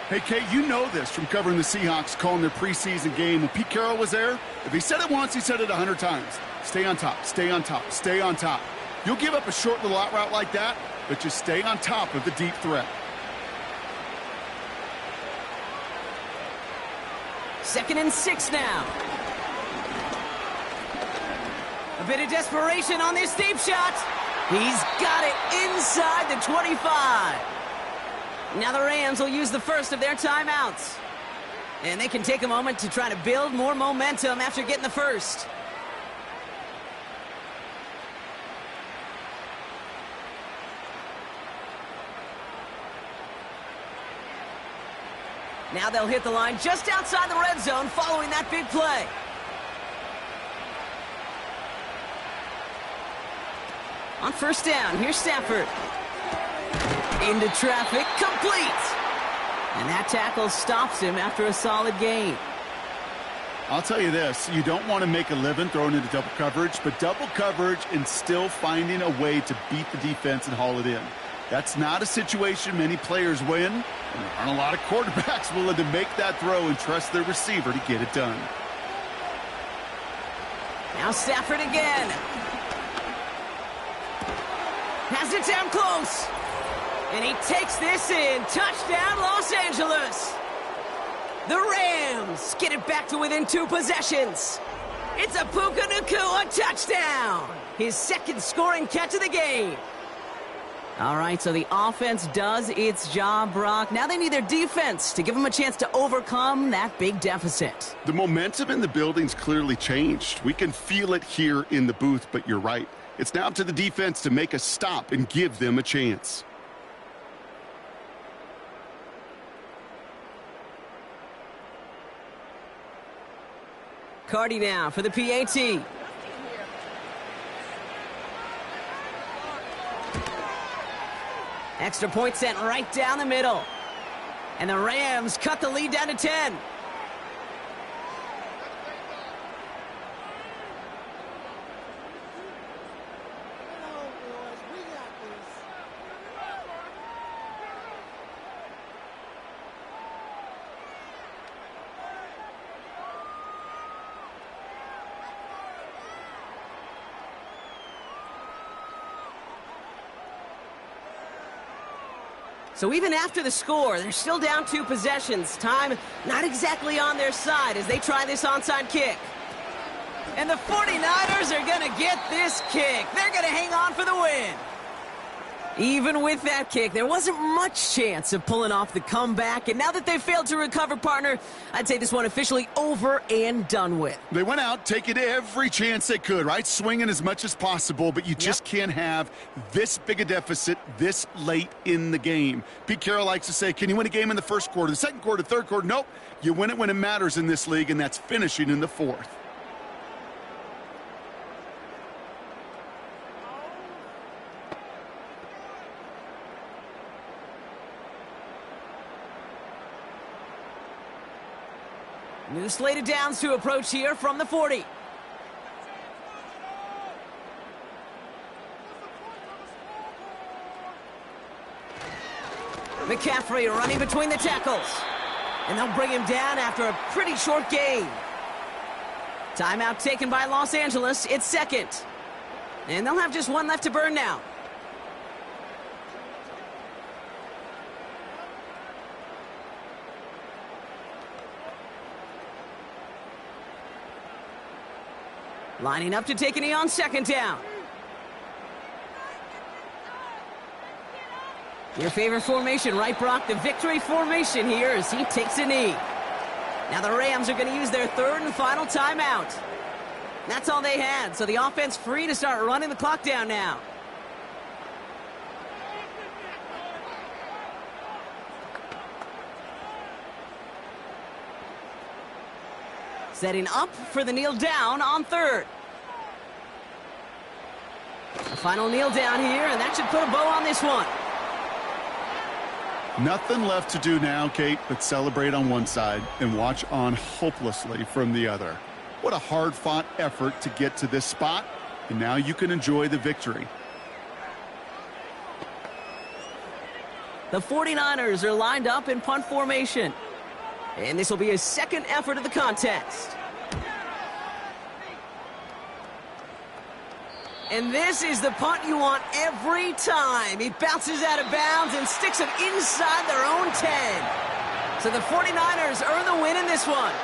Hey, Kate, you know this from covering the Seahawks, calling their preseason game. When Pete Carroll was there, if he said it once, he said it 100 times. Stay on top, stay on top, stay on top. You'll give up a short little out route like that, but just stay on top of the deep threat. Second and 6 now. A bit of desperation on this deep shot. He's got it inside the 25. Now the Rams will use the first of their timeouts. And they can take a moment to try to build more momentum after getting the first. Now they'll hit the line just outside the red zone following that big play. On first down, here's Stafford. Into traffic, complete. And that tackle stops him after a solid gain. I'll tell you this, you don't want to make a living throwing into double coverage, but double coverage and still finding a way to beat the defense and haul it in. That's not a situation many players win, and there aren't a lot of quarterbacks willing to make that throw and trust their receiver to get it done. Now Stafford again. Has it down close. And he takes this in. Touchdown, Los Angeles. The Rams get it back to within 2 possessions. It's a Puka Nacua touchdown. His second scoring catch of the game. All right, so the offense does its job, Brock. Now they need their defense to give them a chance to overcome that big deficit. The momentum in the building's clearly changed. We can feel it here in the booth, but you're right. It's now up to the defense to make a stop and give them a chance. Cardi now for the PAT. Extra point sent right down the middle. And the Rams cut the lead down to 10. So even after the score, they're still down 2 possessions. Time not exactly on their side as they try this onside kick. And the 49ers are going to get this kick. They're going to hang on for the win. Even with that kick, there wasn't much chance of pulling off the comeback. And now that they've failed to recover, partner, I'd say this one officially over and done with. They went out taking every chance they could, right? Swinging as much as possible, but you just can't have this big a deficit this late in the game. Pete Carroll likes to say, can you win a game in the first quarter, the second quarter, third quarter? Nope. You win it when it matters in this league, and that's finishing in the fourth. New slate of downs to approach here from the 40. McCaffrey running between the tackles. And they'll bring him down after a pretty short gain. Timeout taken by Los Angeles. It's second. And they'll have just one left to burn now. Lining up to take a knee on second down. Your favorite formation, right, Brock? The victory formation here as he takes a knee. Now the Rams are going to use their third and final timeout. That's all they had, so the offense free to start running the clock down now. Setting up for the kneel down on third. A final kneel down here, and that should put a bow on this one. Nothing left to do now, Kate, but celebrate on one side and watch on hopelessly from the other. What a hard-fought effort to get to this spot, and now you can enjoy the victory. The 49ers are lined up in punt formation. And this will be his second effort of the contest. And this is the punt you want every time. He bounces out of bounds and sticks it inside their own 10. So the 49ers earn the win in this one.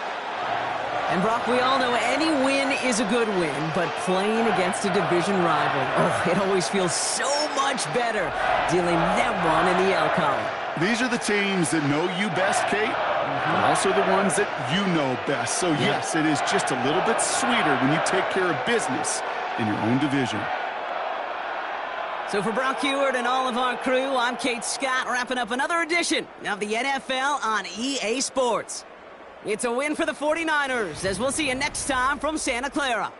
And Brock, we all know any win is a good win, but playing against a division rival, it always feels so much better dealing that one in the L column. These are the teams that know you best, Kate, and also the ones that you know best. So, yes, it is just a little bit sweeter when you take care of business in your own division. So for Brock Heward and all of our crew, I'm Kate Scott, wrapping up another edition of the NFL on EA Sports. It's a win for the 49ers, as we'll see you next time from Santa Clara.